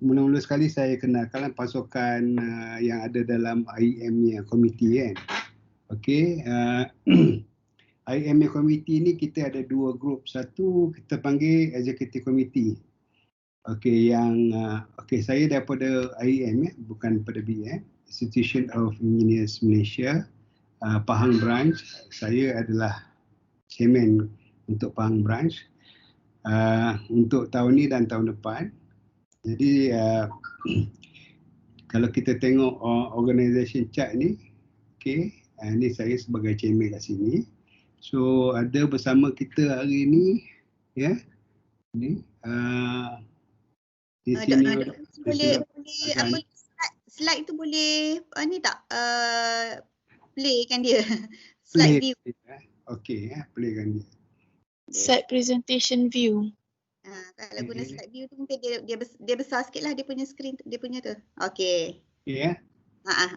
mula-mula sekali saya kenalkan pasukan yang ada dalam IEM komiti kan. Okey, IEM komiti ni kita ada dua grup. Satu kita panggil executive committee. Okey, saya daripada IEM bukan pada BM, Institution of Engineers Malaysia, Pahang branch. Saya adalah chairman untuk Pahang branch untuk tahun ni dan tahun depan. Jadi kalau kita tengok organisation chart ni, okey, ni saya sebagai chairman kat sini. So ada bersama kita hari ni ya. Ni di sini boleh apa slide tu boleh ni tak play kan dia slide view. Okey playkan dia. Slide presentation view. Kalau guna slide view tu mungkin dia besar sikit lah dia punya screen, dia punya tu. Okey. Okey ya.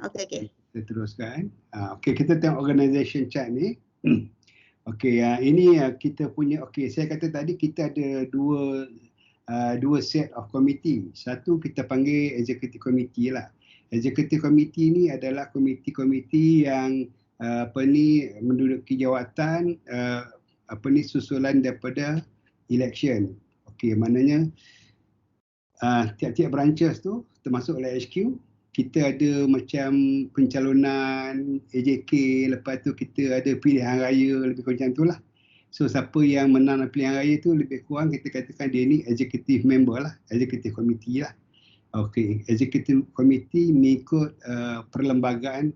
Okey. Kita teruskan. Okey, kita tengok organisation chart ni. Okey, ini kita punya, okey, saya kata tadi kita ada dua set of committee. Satu kita panggil executive committee lah. Executive committee ni adalah komiti-komiti yang menduduki jawatan susulan daripada election. Okey, maknanya tiap-tiap branches tu termasuk oleh HQ, kita ada macam pencalonan AJK, lepas tu kita ada pilihan raya, lebih kurang macam tu lah. So siapa yang menang pilihan raya tu lebih kurang kita katakan dia ni executive member lah, executive committee lah. Okey, executive committee mengikut perlembagaan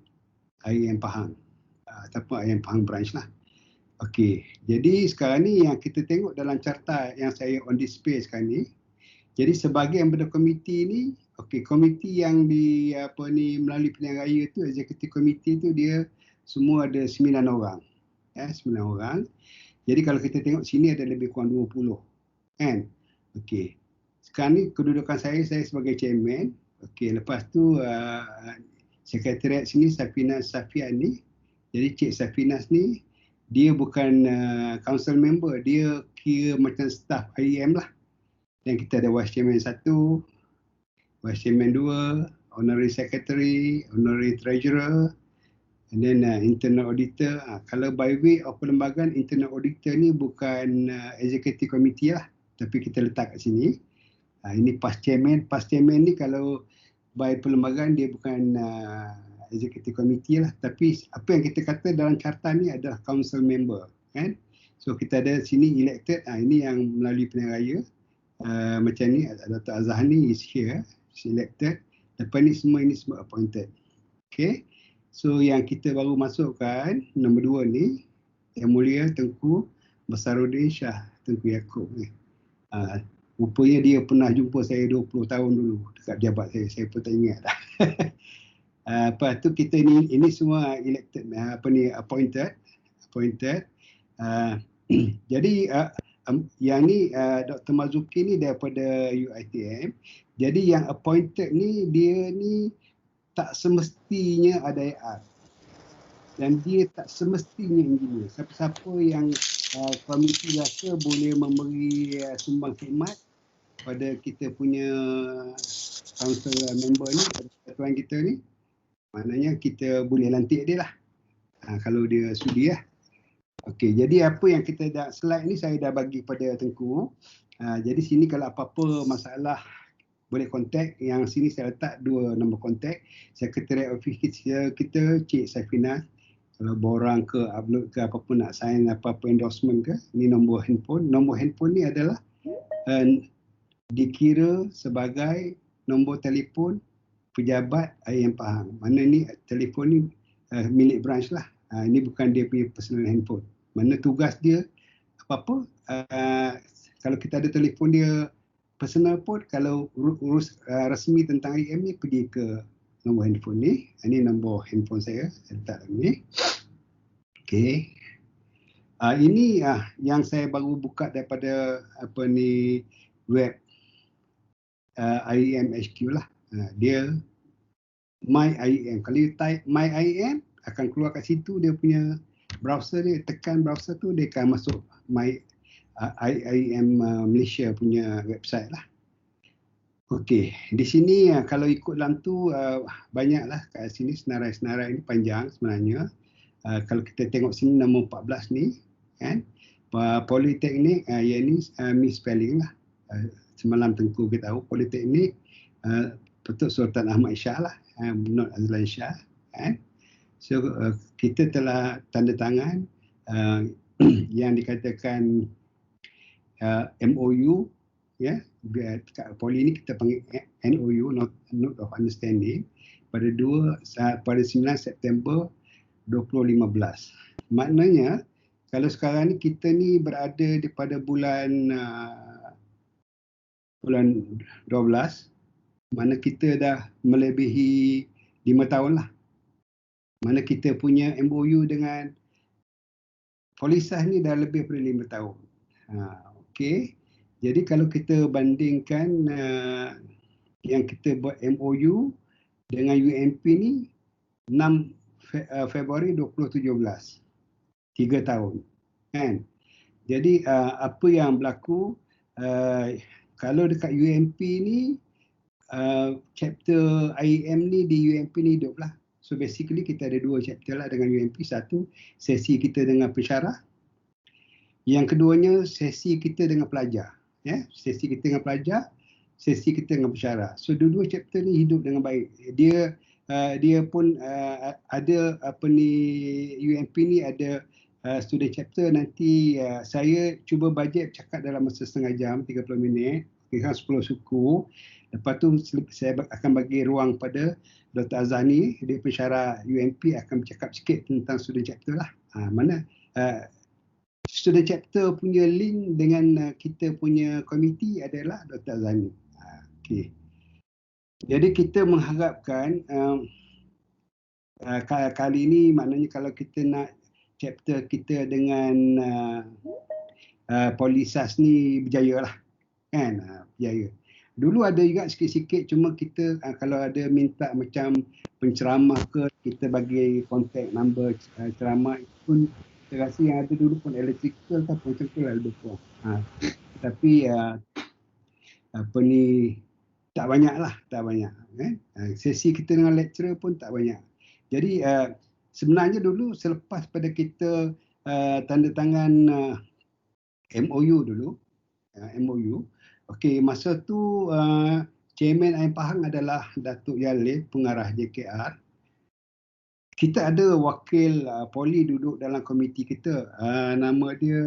IEM Pahang ataupun IEM Pahang branch lah. Okey, jadi sekarang ni yang kita tengok dalam carta yang saya on display sekarang ni. Jadi sebagai anggota komiti ni, okey, komiti yang melalui pilihan raya tu, executive committee tu dia semua ada 9 orang. 9 orang. Jadi kalau kita tengok sini ada lebih kurang 20. Kan? Okey. Sekarang ni kedudukan saya sebagai chairman. Okey, lepas tu sekretariat sini Safinas Safiani. Jadi Cik Safinas ni dia bukan council member, dia kira macam staff IEM lah. Dan kita ada vice chairman 1, vice chairman 2, honorary secretary, honorary treasurer, and then internal auditor. Kalau by way of perlembagaan, internal auditor ni bukan executive committee lah, tapi kita letak kat sini. Ini past chairman. Past chairman ni kalau by perlembagaan dia bukan executive committee lah, tapi apa yang kita kata dalam carta ni adalah council member, kan? So kita ada sini elected, ini yang melalui pilihan raya. Macam ni, Dr. Azhani is here, selected. Lepas ni semua appointed. Okay. So yang kita baru masukkan, nombor 2 ni, Yang Mulia Tengku Basaruddin Shah Tengku Yaakob ni. Rupanya dia pernah jumpa saya 20 tahun dulu dekat jabat saya pun tak ingat dah. Lepas tu kita ini semua elected, appointed. Jadi yang ni Dr. Mazuki ni daripada UiTM. Jadi yang appointed ni dia ni tak semestinya ada IR. Dan dia tak semestinya engineer. Siapa-siapa yang komiti rasa boleh memberi sumbang khidmat pada kita punya council member ni, persatuan kita ni, maknanya kita boleh lantik dia lah. Kalau dia sudi lah. Okey, jadi apa yang kita dah slide ni saya dah bagi pada Tengku. Jadi sini kalau apa-apa masalah boleh kontak. Yang sini saya letak 2 nombor kontak. Sekretariat office kita Cik Safina. Kalau borang ke upload ke apa-apa nak sign apa-apa endorsement ke, ini nombor handphone. Nombor handphone ni adalah dikira sebagai nombor telefon pejabat IEM Pahang. Mana ni telefon ni milik branch lah. Ini bukan dia punya personal handphone. Mana tugas dia apa-apa, kalau kita ada telefon dia personal pun, kalau urus rasmi tentang IEM ni pergi ke nombor handphone ni. Ini nombor handphone saya letak ni. Okey. Ini yang saya baru buka daripada web IEM HQ lah. Dia My IEM. Kalau you type My IEM, akan keluar kat situ dia punya browser dia, tekan browser tu dia akan masuk My IEM Malaysia punya website lah. Okey, di sini kalau ikut dalam tu banyaklah kat sini senarai-senarai ini panjang sebenarnya. Kalau kita tengok sini nombor 14 ni kan, Politeknik yang ni misspelling lah. Semalam Tengku kita tahu Politeknik Datuk Sultan Ahmad Shah lah, Not Azlan Shah kan. So kita telah tanda tangan yang dikatakan MOU, ya, kat Poli ni kita panggil NOU, Note of Understanding, pada 9 September 2015. Maknanya kalau sekarang ni kita ni berada di pada bulan 12, mana kita dah melebihi 5 tahun lah. Mana kita punya MOU dengan Polisah ni dah lebih daripada 5 tahun. Okey. Jadi kalau kita bandingkan yang kita buat MOU dengan UMP ni 6 Februari 2017. 3 tahun. Kan? Jadi apa yang berlaku kalau dekat UMP ni chapter IEM ni di UMP ni hidup lah. So basically kita ada 2 chapter lah dengan UMP. Satu, sesi kita dengan pensyarah. Yang keduanya, sesi kita dengan pelajar. Ya, sesi kita dengan pelajar, sesi kita dengan pensyarah. So dua-dua chapter ni hidup dengan baik. Dia pun ada apa ni, UMP ni ada student chapter. Nanti saya cuba bajet cakap dalam masa setengah jam, 30 minit. Kira 10 suku. Lepas tu saya akan bagi ruang pada Dr. Azani, dia pensyarah UMP, akan bercakap sikit tentang student chapter lah. Mana student chapter punya link dengan kita punya komiti adalah Dr. Azani. Okey. Jadi kita mengharapkan kali ini maknanya kalau kita nak chapter kita dengan Polisas ni berjaya lah. Kan? Berjaya. Dulu ada juga sikit-sikit, cuma kita kalau ada minta macam penceramah ke, kita bagi contact number ceramah pun saya rasa yang ada dulu pun electrical ke macam tu lah lebih kurang. Tapi apa ni, tak banyak lah, tak banyak. Sesi kita dengan lecturer pun tak banyak. Jadi sebenarnya dulu selepas pada kita tanda tangan MOU dulu, MOU, okey, masa tu Chairman Ain Pahang adalah Datuk Yalif, pengarah JKR. Kita ada wakil Poli duduk dalam komiti kita. Nama dia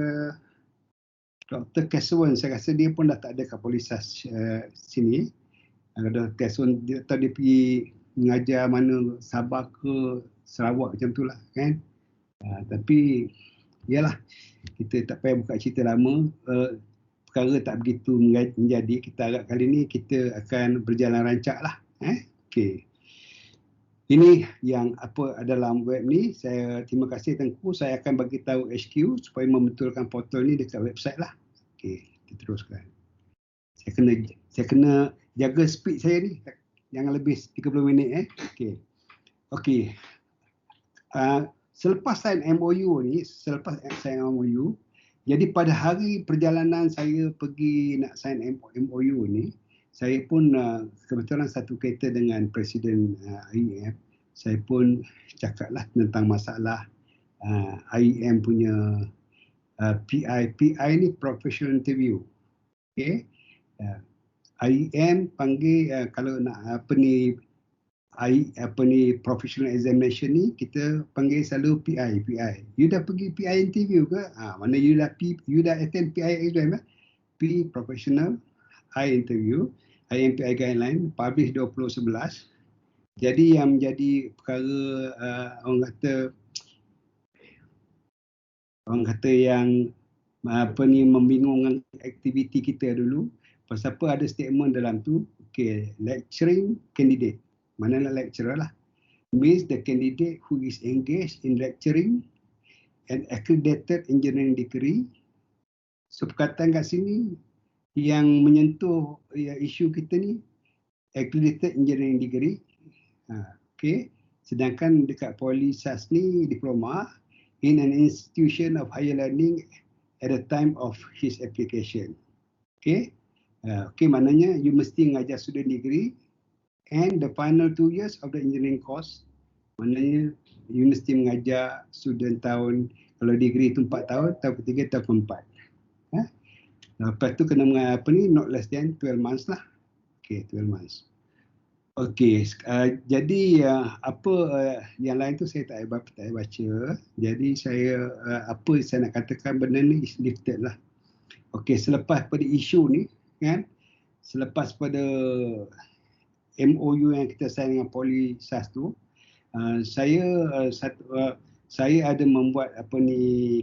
Dr. Keswan. Saya rasa dia pun dah tak ada kat Polisas sini. Dr. Keswan dia pergi mengajar mana, Sabah ke Sarawak macam tu lah kan. Tapi yalah, kita tak payah buka cerita lama. Perkara tak begitu menjadi. Kita harap kali ni kita akan berjalan rancak lah. Okey. Ini yang apa dalam web ni. Saya terima kasih Tengku. Saya akan bagi tahu HQ supaya membetulkan portal ni dekat website lah. Okey, kita teruskan. Saya kena jaga speed saya ni. Jangan lebih 30 minit Okey. Okey. Selepas sign MOU ni, jadi pada hari perjalanan saya pergi nak sign MOU ni, saya pun kebetulan satu kereta dengan Presiden IEM. Saya pun cakaplah tentang masalah IEM punya PI. PI ni professional interview. Okay. IEM panggil kalau nak professional examination ni kita panggil selalu PI. You dah pergi PI interview ke? Mana you dah attend PI exam P professional, I interview, IMPI guideline publish 2011. Jadi yang menjadi perkara orang kata yang membingungkan aktiviti kita dulu. Pasal apa ada statement dalam tu? Okay, lecturing candidate. Manalah lecturer lah. Means the candidate who is engaged in lecturing an accredited engineering degree. So perkataan kat sini yang menyentuh isu kita ni accredited engineering degree. Okay. Sedangkan dekat Polisas ni diploma in an institution of higher learning at the time of his application. Okay. Okay, maknanya you mesti mengajar student degree and the final 2 years of the engineering course, maknanya you mesti mengajar student tahun, kalau degree itu 4 tahun, tahun ketiga, tahun keempat. Lepas tu kena not less than 12 months lah. Okay, 12 months. Okay, jadi yang lain tu saya tak baca. Jadi saya apa saya nak katakan benda ni is lifted lah. Okay, selepas pada isu ni kan, selepas pada MOU yang kita sign dengan Poly SAS tu, saya ada membuat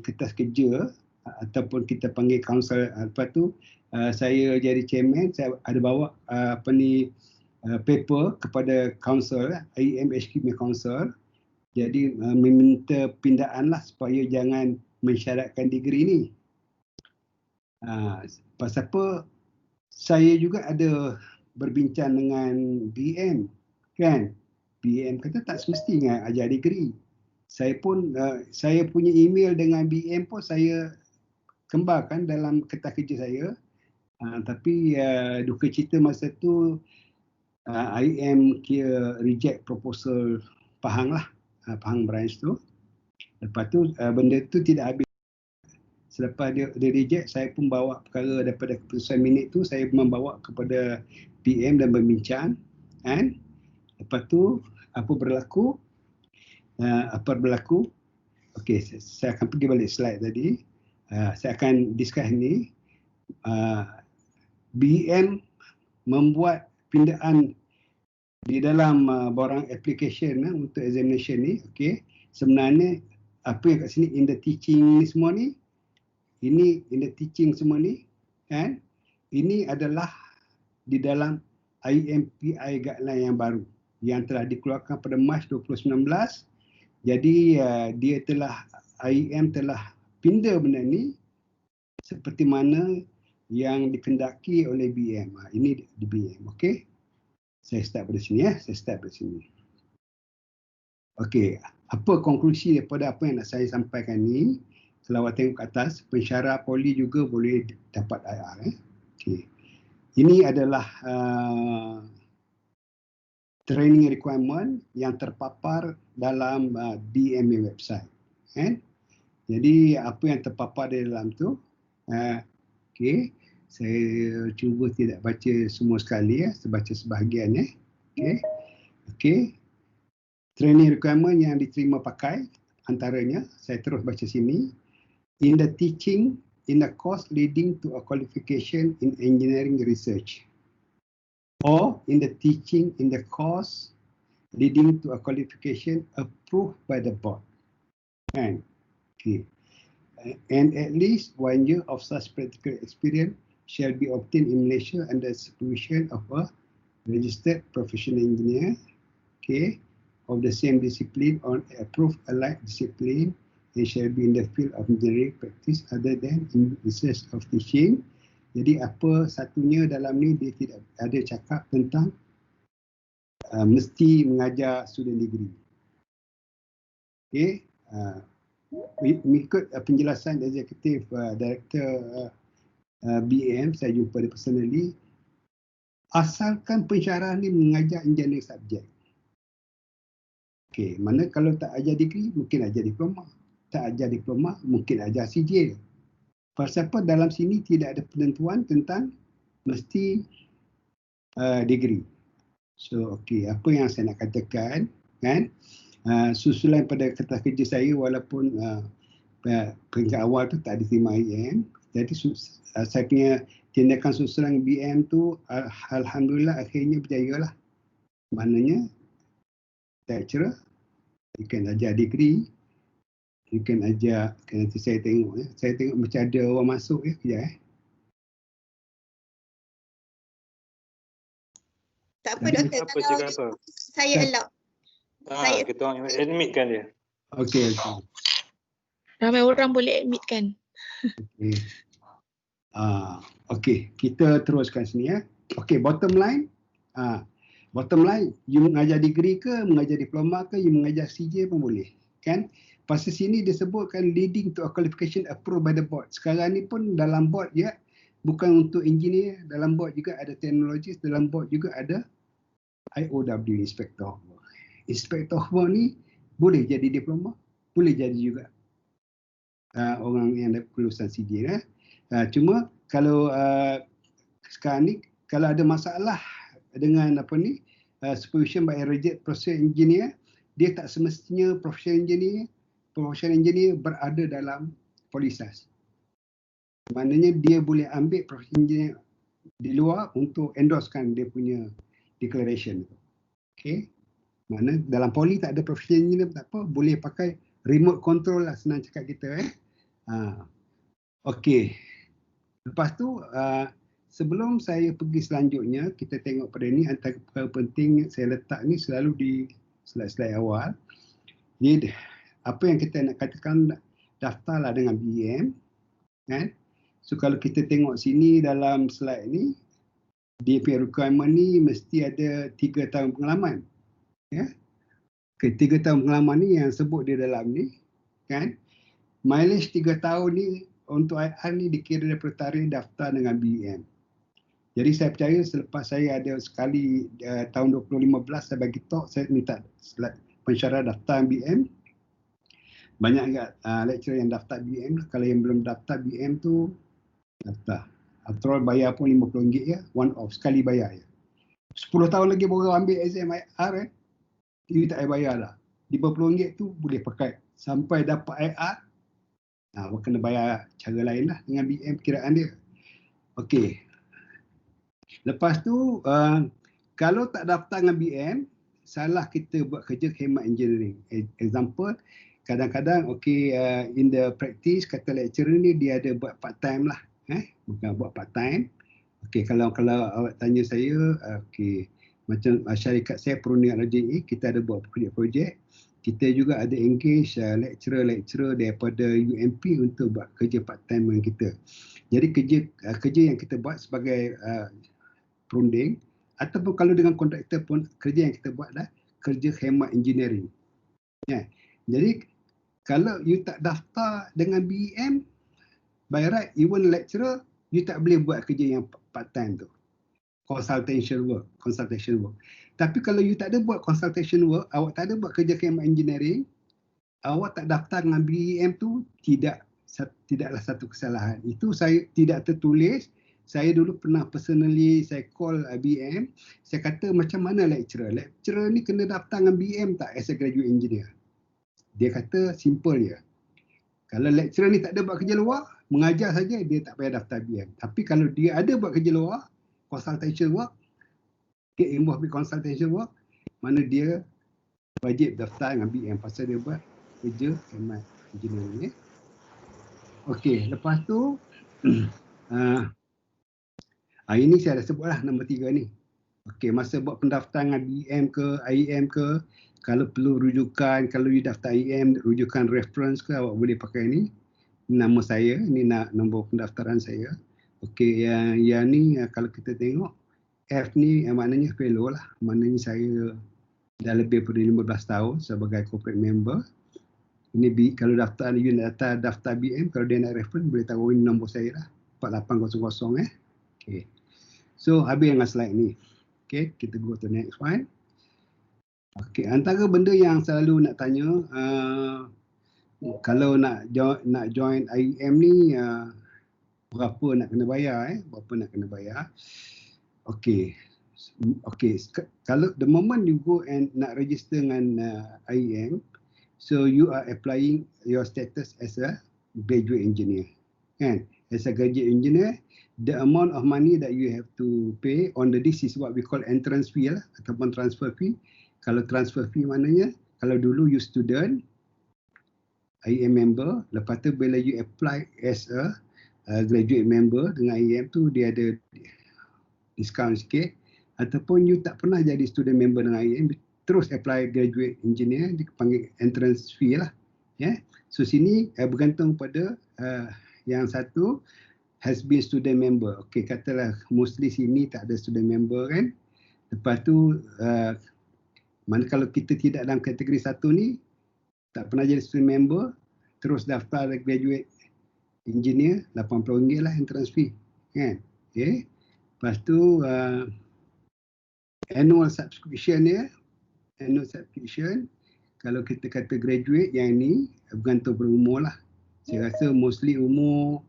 kertas kerja ataupun kita panggil council. Lepas tu saya jadi chairman, saya ada bawa paper kepada council, IEM HQ punya council. Jadi meminta pindaan lah supaya jangan mensyaratkan degree ni. Pasal apa, saya juga ada berbincang dengan BM kan. BM kata tak semestinya ajar degree. Saya pun saya punya email dengan BM pun saya kembarkan dalam kertas kerja saya. Tapi duka cita masa tu IM kira reject proposal Pahang lah, Pahang branch tu. Lepas tu benda tu tidak habis. Selepas dia reject, saya pun bawa perkara daripada keputusan minit tu, saya membawa kepada PM dan berbincang. Kan? Lepas tu, apa berlaku? Okey, saya akan pergi balik slide tadi. Saya akan discuss ni. BM membuat pindaan di dalam borang application untuk examination ni. Okey, sebenarnya apa yang kat sini in the teaching ni semua ni, ini in the teaching semua ni kan, ini adalah di dalam IMPI guideline yang baru yang telah dikeluarkan pada Mac 2019. Jadi dia telah, IEM telah pinda benda ni seperti mana yang dikendaki oleh BM. Ini di BM. Okey, saya start pada sini Okey, apa konklusi daripada apa yang nak saya sampaikan ni? Kalau awak tengok ke atas, pensyarah poli juga boleh dapat IR. Okay. Ini adalah training requirement yang terpapar dalam BMA website. Jadi apa yang terpapar di dalam tu, okay, saya cuba tidak baca semua sekali, saya baca sebahagian. Okay. Training requirement yang diterima pakai, antaranya, saya terus baca sini. In the teaching, in a course leading to a qualification in engineering research, or in the teaching in the course leading to a qualification approved by the board. Okay. And at least 1 year of such practical experience shall be obtained in Malaysia under supervision of a registered professional engineer, okay, of the same discipline or approved allied discipline, and shall be in the field of engineering practice other than in research of teaching. Jadi apa satunya dalam ni, dia tidak ada cakap tentang mesti mengajar student degree. Okay. Mengikut penjelasan eksekutif director BM, saya jumpa dia personally, asalkan pensyarah ni mengajar engineering subject. Okay, mana kalau tak ajar degree, mungkin ajar diploma. Tak ajar diploma, mungkin ajar CJ. Pasal apa dalam sini tidak ada penentuan tentang mesti degree. So, okay, apa yang saya nak katakan, kan? Susulan pada kertas kerja saya, walaupun peringkat awal tu tak diterima IM, jadi saya punya tindakan susulan BM tu, alhamdulillah akhirnya berjaya lah. Maknanya, tak cerah, you can ajar degree, you can ajar, nanti saya tengok macam ada orang masuk kejap Tak apa doktor, kalau saya allow. Kita orang admit kan dia. Okey. Ramai orang boleh admit kan. Okey. Okey, kita teruskan sini Okey, bottom line. Bottom line, you mengajar degree ke, mengajar diploma ke, you mengajar CJ pun boleh. Kan? Pasal sini disebutkan leading to a qualification approved by the board. Sekarang ni pun dalam board dia bukan untuk engineer, dalam board juga ada teknologis, dalam board juga ada IOW, Inspector of Work. Inspector of Work ni boleh jadi diploma, boleh jadi juga orang yang ada kelulusan sijil. Cuma kalau sekarang ni, kalau ada masalah dengan supervision by a rigid professional engineer, dia tak semestinya professional engineer berada dalam polisas. Maknanya dia boleh ambil professional engineer di luar untuk endorsekan dia punya declaration. Okay. Mana dalam poli tak ada professional engineer tak apa, boleh pakai remote control lah, senang cakap kita. Okay. Lepas tu sebelum saya pergi selanjutnya, kita tengok pada ni antara perkara penting saya letak ni selalu di slide-slide awal. Jadi apa yang kita nak katakan, daftarlah dengan BEM, kan? So kalau kita tengok sini dalam slide ni, dia punya requirement ni mesti ada 3 tahun pengalaman. Ya. 3 tahun pengalaman ni yang sebut dia dalam ni, kan? Mileage 3 tahun ni untuk IR ni dikira daripada tarikh daftar dengan BEM. Jadi saya percaya selepas saya ada sekali tahun 2015 saya bagi talk, saya minta pensyarat daftar BEM. Banyak agak lecturer yang daftar BEM. Kalau yang belum daftar BEM tu daftar. After all bayar pun RM50 ya, one off, sekali bayar ya. 10 tahun lagi baru ambil exam IR you tak payah bayar dah. RM50 tu boleh pakai sampai dapat IR. Kena bayar cara lain lah dengan BEM kiraan dia. Okey. Lepas tu kalau tak daftar dengan BEM, salah kita buat kerja khidmat engineering. Example, kadang-kadang in the practice kata lecturer ni dia ada buat part time lah. Bukan buat part time. Okey, kalau awak tanya saya, macam syarikat saya Perunian RJE, kita ada buat projek-projek. Kita juga ada engage lecturer daripada UMP untuk buat kerja part time dengan kita. Jadi kerja yang kita buat sebagai perunding ataupun kalau dengan kontraktor pun kerja yang kita buat dah kerja khidmat engineering. Jadi kalau you tak daftar dengan BEM, by right, even lecturer, you tak boleh buat kerja yang part time tu. Consultation work. Tapi kalau you tak ada buat consultation work, awak tak ada buat kerja khidmat engineering, awak tak daftar dengan BEM tu tidaklah satu kesalahan. Itu saya tidak tertulis. Saya dulu pernah personally saya call BEM, saya kata macam mana lecturer ni kena daftar dengan BEM tak as a graduate engineer. Dia kata simple je. Kalau lecturer ni tak ada buat kerja luar, mengajar saja, dia tak payah daftar BEM. Tapi kalau dia ada buat kerja luar, consultation work, get involved with consultation work, mana dia wajib daftar dengan BEM pasal dia buat kerja khidmat engineering. Okey, lepas tu ini saya dah sebut lah nombor 3 ni. Okey, masa buat pendaftaran dengan BEM ke, IEM ke, kalau perlu rujukan, kalau you daftar IEM, rujukan reference ke, awak boleh pakai ni. Nama saya, ni nombor pendaftaran saya. Okey, yang ni kalau kita tengok, F ni maknanya fellow lah. Maknanya saya dah lebih daripada 15 tahun sebagai corporate member. Ini kalau daftar, you nak daftar BEM, kalau dia nak reference, boleh tahu ini nombor saya lah. 4800 Okey. So, habis dengan slide ni. Okey, kita go to next one. Okey, antara benda yang selalu nak tanya, kalau nak join IEM ni, berapa nak kena bayar? Berapa nak kena bayar? Okey. Kalau the moment you go and nak register dengan IEM, so you are applying your status as a graduate engineer. Kan? As a graduate engineer, the amount of money that you have to pay on this is what we call entrance fee lah, ataupun transfer fee. Kalau transfer fee maknanya, kalau dulu you student, IEM member, lepas tu bila you apply as a graduate member dengan IEM tu, dia ada discount sikit. Ataupun you tak pernah jadi student member dengan IEM, terus apply graduate engineer, dia panggil entrance fee lah. So sini bergantung pada yang satu has been student member. Okey, katalah mostly sini tak ada student member kan. Lepas tu mana kalau kita tidak dalam kategori satu ni, tak pernah jadi student member, terus daftar graduate engineer, RM80 lah entrance fee. kan. Okay. Lepas tu annual subscription dia, annual subscription kalau kita kata graduate yang ni bergantung berumur lah. Saya rasa mostly umur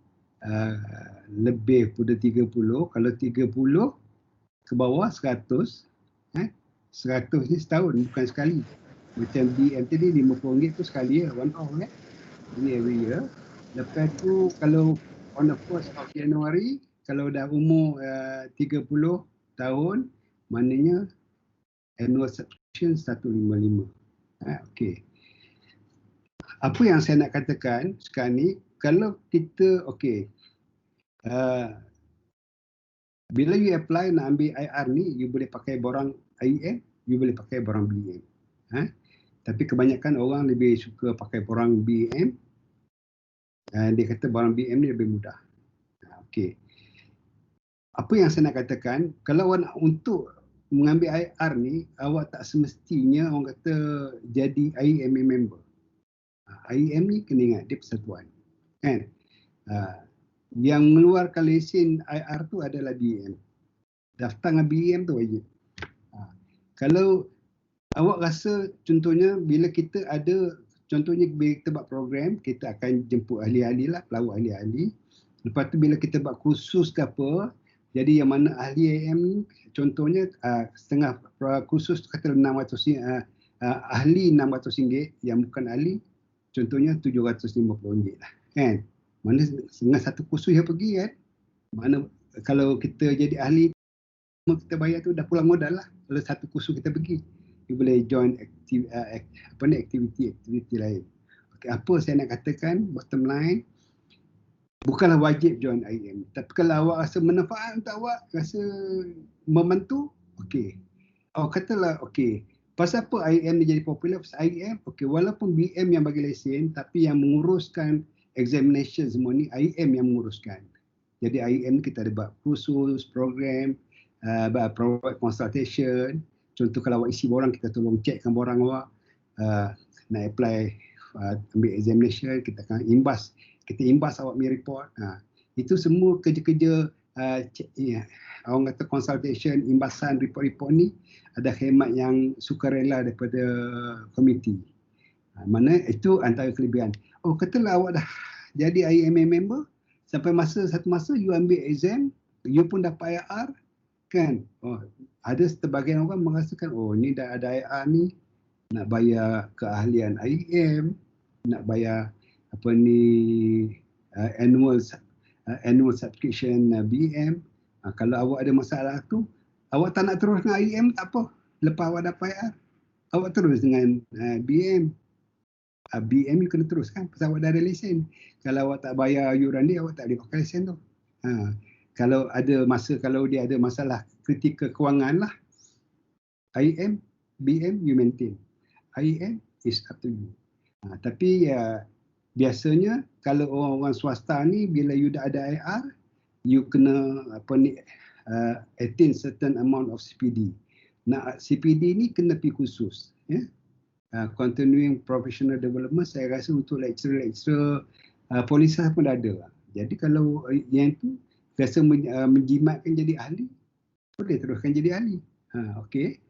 lebih pada 30. Kalau 30 ke bawah 100, 100 ni setahun bukan sekali. Macam BM tadi RM50 tu sekali ya, one off ya. Ini every year. Lepas tu kalau on the 1st of January, kalau dah umur 30 tahun, maknanya annual subscription 155. Okey. Apa yang saya nak katakan sekarang ni, kalau kita bila you apply nak ambil IR ni, you boleh pakai borang IEM, you boleh pakai borang BEM. Tapi kebanyakan orang lebih suka pakai borang BEM. Dia kata borang BEM ni lebih mudah. Okey. Apa yang saya nak katakan, kalau awak nak untuk mengambil IR ni, awak tak semestinya orang kata jadi IEM member. IEM ni kena ingat dia persatuan. Kan? Yang mengeluarkan lesen IR tu adalah BEM. Daftar dengan BEM tu wajib. Kalau awak rasa contohnya bila kita ada, contohnya bila kita buat program, kita akan jemput ahli-ahli lah, pelawak ahli-ahli. Lepas tu bila kita buat kursus ke apa, jadi yang mana ahli IEM ni, contohnya setengah kursus tu kata RM600, ahli RM600, yang bukan ahli, contohnya RM750 lah. Kan? Mana setengah satu kursus yang pergi kan. Mana kalau kita jadi ahli, kita bayar tu dah pulang modal lah. Kalau satu kursus kita pergi, you boleh join aktiviti lain. Okay, apa saya nak katakan, bottom line, bukanlah wajib join IEM. Tapi kalau awak rasa manfaat untuk awak, rasa membantu, okey. Awak katalah, okey, pasal apa IEM ni jadi popular? Pasal IEM, okey, walaupun BM yang bagi lesen, tapi yang menguruskan examination semua ni, IEM yang menguruskan. Jadi IEM kita ada buat kursus, program, provide consultation. Contoh kalau awak isi borang, kita tolong checkkan borang awak. Nak apply, ambil examination, kita akan imbas awak punya report. Itu semua kerja-kerja orang kata consultation, imbasan report-report ni ada hemat yang sukarela daripada komiti. Mana itu antara kelebihan. Katalah awak dah jadi IEM member, sampai satu masa you ambil exam, you pun dapat IR, kan? Ada sebahagian orang merasakan, ni dah ada IR ni, nak bayar keahlian IEM, nak bayar annual subscription BEM. Kalau awak ada masalah tu, awak tak nak terus dengan IEM, tak apa. Lepas awak dapat IR, awak terus dengan BEM. BEM you kena terus kan, pasal awak dah ada lesen. Kalau awak tak bayar yuran dia, awak tak boleh pakai lesen tu. Kalau dia ada masalah kritikal kewangan lah, IEM, BEM you maintain. IEM is up to you. Tapi biasanya kalau orang swasta ni, bila you dah ada IR, you kena attain certain amount of CPD. CPD ni kena pergi khusus. Continuing Professional Development, saya rasa untuk lecturer polisah pun dah ada. Jadi kalau yang tu rasa menjimatkan jadi ahli, boleh teruskan jadi ahli. Okey.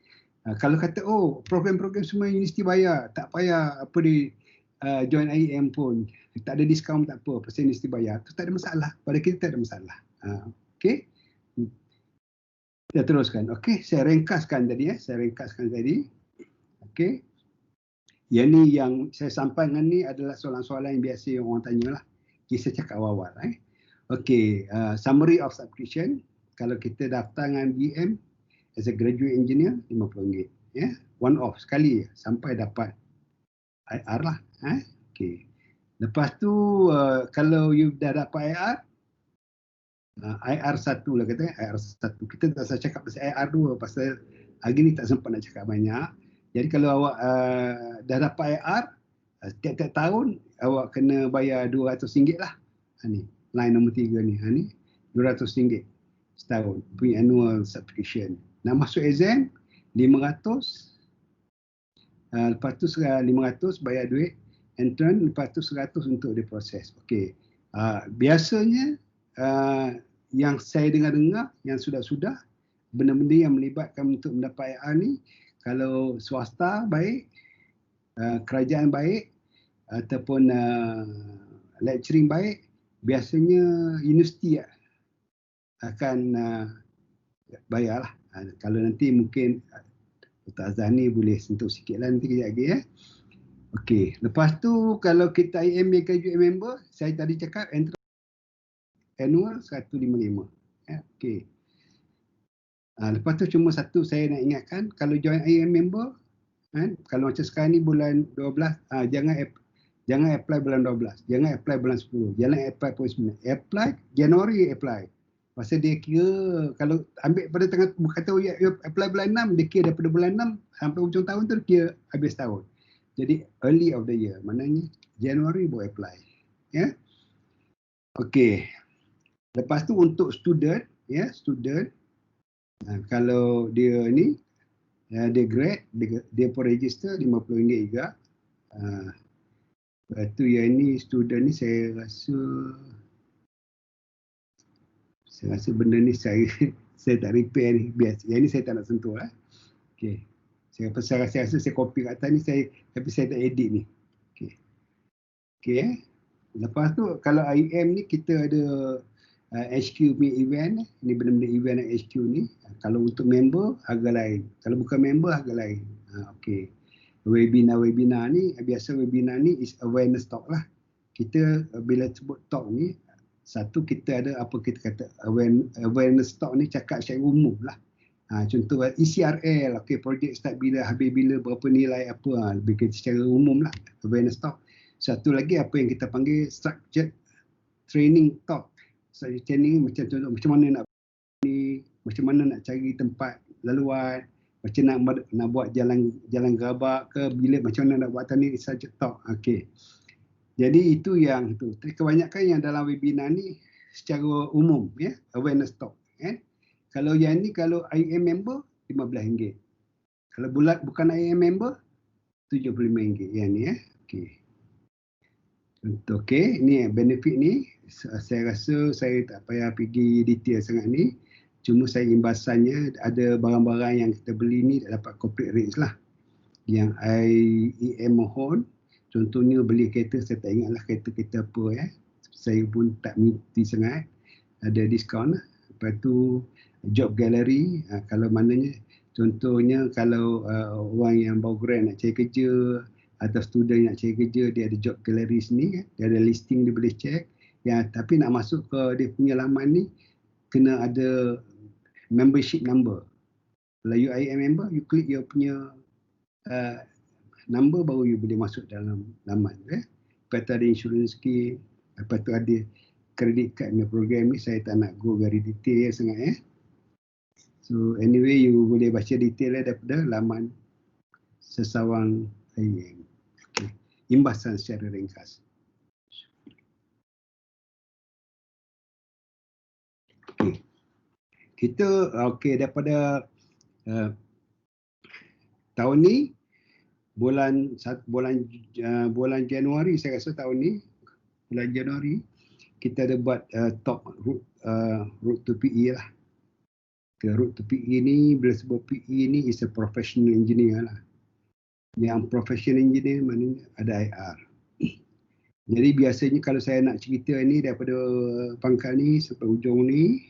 Kalau kata program-program semua universiti bayar, tak payah join IEM pun, tak ada diskaun tak apa, pasal universiti bayar, tu tak ada masalah. Pada kita tak ada masalah. Okey. Kita teruskan. Okey, saya ringkaskan tadi. Okey. Yang ni yang saya sampaikan ni adalah soalan-soalan yang biasa yang orang tanya lah. Saya cakap awal-awal. Okey, summary of subscription. Kalau kita daftar dengan BM as a graduate engineer, RM50. One off sekali sampai dapat IR lah. Okey. Lepas tu kalau you dah dapat IR1 lah kata, IR1. Kita tak usah cakap pasal IR2 pasal hari ni tak sempat nak cakap banyak. Jadi kalau awak dah dapat IR, tiap-tiap tahun awak kena bayar RM200 lah. Ni, line nombor 3 ni. Ni RM200 setahun punya annual subscription. Nak masuk exam RM500. Lepas tu RM500 bayar duit entrance, lepas tu RM100 untuk dia proses. Okey. Biasanya yang saya dengar-dengar, yang sudah-sudah, benda-benda yang melibatkan untuk mendapat IR ni, kalau swasta baik, kerajaan baik, ataupun lecturing baik, biasanya universiti akan bayarlah. Kalau nanti mungkin Dr. Azhar ni boleh sentuh sikit lah nanti kejap lagi. Okey, lepas tu kalau kita IMA graduate member, saya tadi cakap annual 155. Okey. Lepas tu cuma satu saya nak ingatkan, kalau join IM member, kalau macam sekarang ni bulan 12, jangan apply bulan 12, jangan apply bulan 10, jangan apply bulan 9. Apply Januari apply. Pasal dia kira kalau ambil pada tengah berkata apply bulan 6, dia kira daripada bulan 6 sampai hujung tahun tu dia kira habis tahun. Jadi early of the year, maknanya Januari baru apply. Ya. Okey. Lepas tu untuk student, student, kalau dia ni dia grad, dia pun register RM50 juga. Lepas tu yang ni student ni saya rasa benda ni saya tak repair ni, biasa. Yang ni saya tak nak sentuh lah. Okey. Saya rasa saya copy kat atas ni, tapi saya tak edit ni. Okey. Okey. Lepas tu kalau IM ni kita ada HQ punya event, ni benda-benda event HQ ni. Kalau untuk member harga lain, kalau bukan member harga lain. Okey. Webinar ni, biasa webinar ni is awareness talk lah. Kita bila sebut talk ni, satu kita ada apa kita kata awareness talk ni cakap secara umum lah. Contoh ECRL, okey, projek start bila, habis bila, berapa nilai apa, lebih kita secara umum lah, awareness talk. Satu lagi apa yang kita panggil structured training talk. Training macam contoh macam mana nak ni, macam mana nak cari tempat laluan, macam nak buat jalan gerabak ke, bila macam mana nak buat tani, subject talk. Okey. Jadi itu yang tu. Kebanyakan yang dalam webinar ni secara umum, ya, awareness talk. Kalau yang ni, kalau IM member RM15. Kalau bukan IM member RM75 yang ni. Okey. Contoh, okey, ni benefit ni. Saya rasa saya tak payah pergi detail sangat ni. Cuma saya imbasannya ada barang-barang yang kita beli ni dapat corporate rates lah. Yang IEM mohon, contohnya beli kereta, saya tak ingatlah kereta apa Saya pun tak mengerti sangat. Ada diskaun lah. Lepas tu job gallery, kalau maknanya contohnya kalau orang yang baru grad nak cari kerja atau student nak cari kerja, dia ada job gallery sini, dia ada listing, dia boleh check. Ya, tapi nak masuk ke dia punya laman ni kena ada membership number. Kalau you IM member, you klik you punya number baru you boleh masuk dalam laman. Lepas tu ada insurance scheme, lepas tu ada credit card punya program ni, saya tak nak go very detail sangat. So anyway, you boleh baca detail daripada laman Sesawang IM. Okay. Imbasan secara ringkas. Okay. Kita daripada tahun ni bulan Januari, saya rasa tahun ni bulan Januari kita ada buat talk route to PE lah. Route to PE ni, bila sebut PE ni is a professional engineer lah. Yang professional engineer maknanya ada IR. Jadi biasanya kalau saya nak cerita ni daripada pangkal ni sampai hujung ni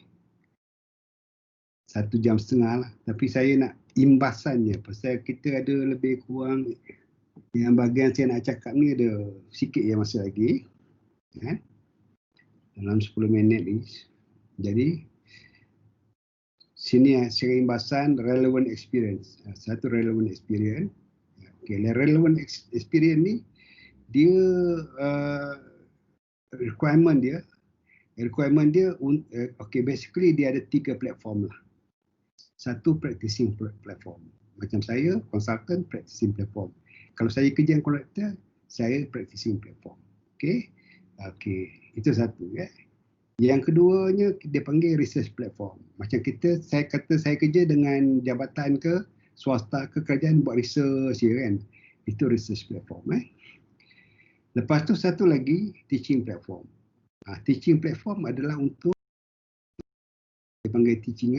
1.5 jam lah. Tapi saya nak imbasannya, pasal kita ada lebih kurang yang bahagian saya nak cakap ni ada sikit yang masa lagi. Dalam 10 minit ni. Jadi sini secara imbasan relevant experience. Satu relevant experience. Okay, relevant experience ni dia requirement dia basically dia ada 3 platform lah. Satu practicing platform. Macam saya consultant practicing platform. Kalau saya kerja yang kontraktor, saya practicing platform. Okey. Itu satu Yang keduanya dia panggil research platform. Macam saya kata saya kerja dengan jabatan ke swasta ke kerajaan buat research kan. Itu research platform Lepas tu satu lagi teaching platform. Teaching platform adalah untuk Dia panggil teaching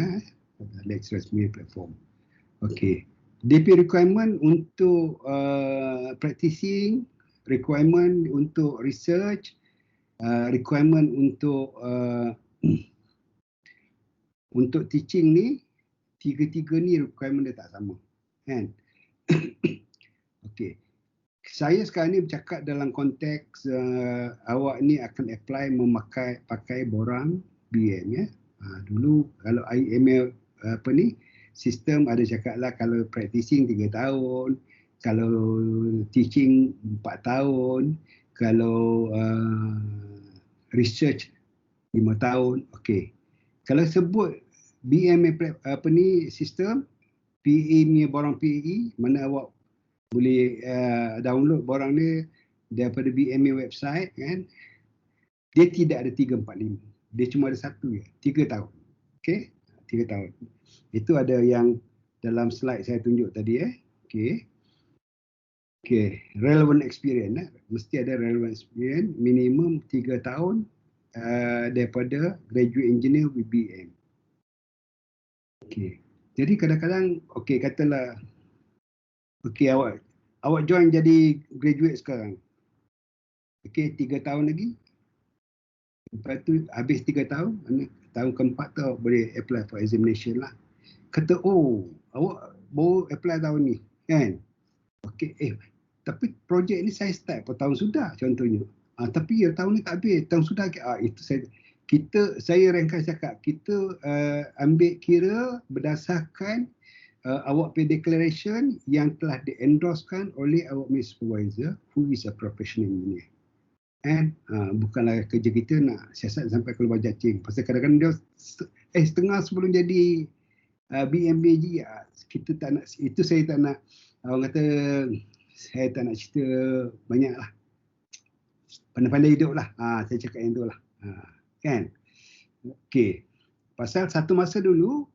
lecturers media platform. Okay. DP requirement untuk practicing, requirement untuk research, requirement untuk teaching ni, tiga-tiga ni requirement dia tak sama. Kan? Okay. Saya sekarang ni bercakap dalam konteks awak ni akan apply pakai borang BM ya. Dulu kalau IML sistem ada cakap lah kalau practicing 3 tahun, kalau teaching 4 tahun, kalau research 5 tahun. Okey. Kalau sebut BM sistem PE ni borang PE, mana awak boleh download borang ni daripada BMA website kan. Dia tidak ada 3, 4, 5. Dia cuma ada satu je, 3 tahun. Okey, 3 tahun. Itu ada yang dalam slide saya tunjuk tadi Okey. Okey, relevant experience mesti ada relevant experience minimum 3 tahun daripada graduate engineer with BM. Okey. Jadi kadang-kadang katalah awak join jadi graduate sekarang. Okey, 3 tahun lagi. Lepas tu habis 3 tahun, tahun keempat tu boleh apply for examination lah. Kata, awak baru apply tahun ni, kan? Okey, tapi projek ni saya start tahun sudah contohnya. Tapi tahun ni tak habis, tahun sudah. Itu saya ringkas cakap, kita ambil kira berdasarkan awak punya declaration yang telah di-endorsekan oleh awak punya supervisor who is a professional engineer. Bukanlah kerja kita nak siasat sampai keluar cacing. Pasal kadang-kadang dia setengah sebelum jadi BMBG, kita tak nak, itu saya tak nak, orang kata saya tak nak cerita banyak lah. Pandai-pandai hidup lah. Saya cakap yang tu lah. Kan? Okey. Pasal satu masa dulu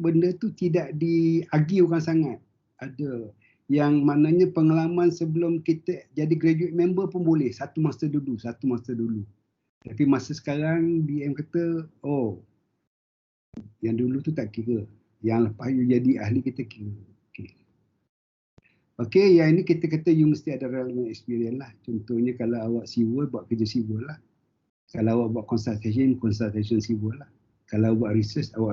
benda tu tidak diarguekan sangat. Ada yang maknanya pengalaman sebelum kita jadi graduate member pun boleh. Satu masa dulu. Tapi masa sekarang BM kata, yang dulu tu tak kira. Yang lepas you jadi ahli kita kira. Okey, yang ini kita kata you mesti ada relevant experience lah. Contohnya kalau awak civil, buat kerja civil lah. Kalau awak buat consultation civil lah. Kalau awak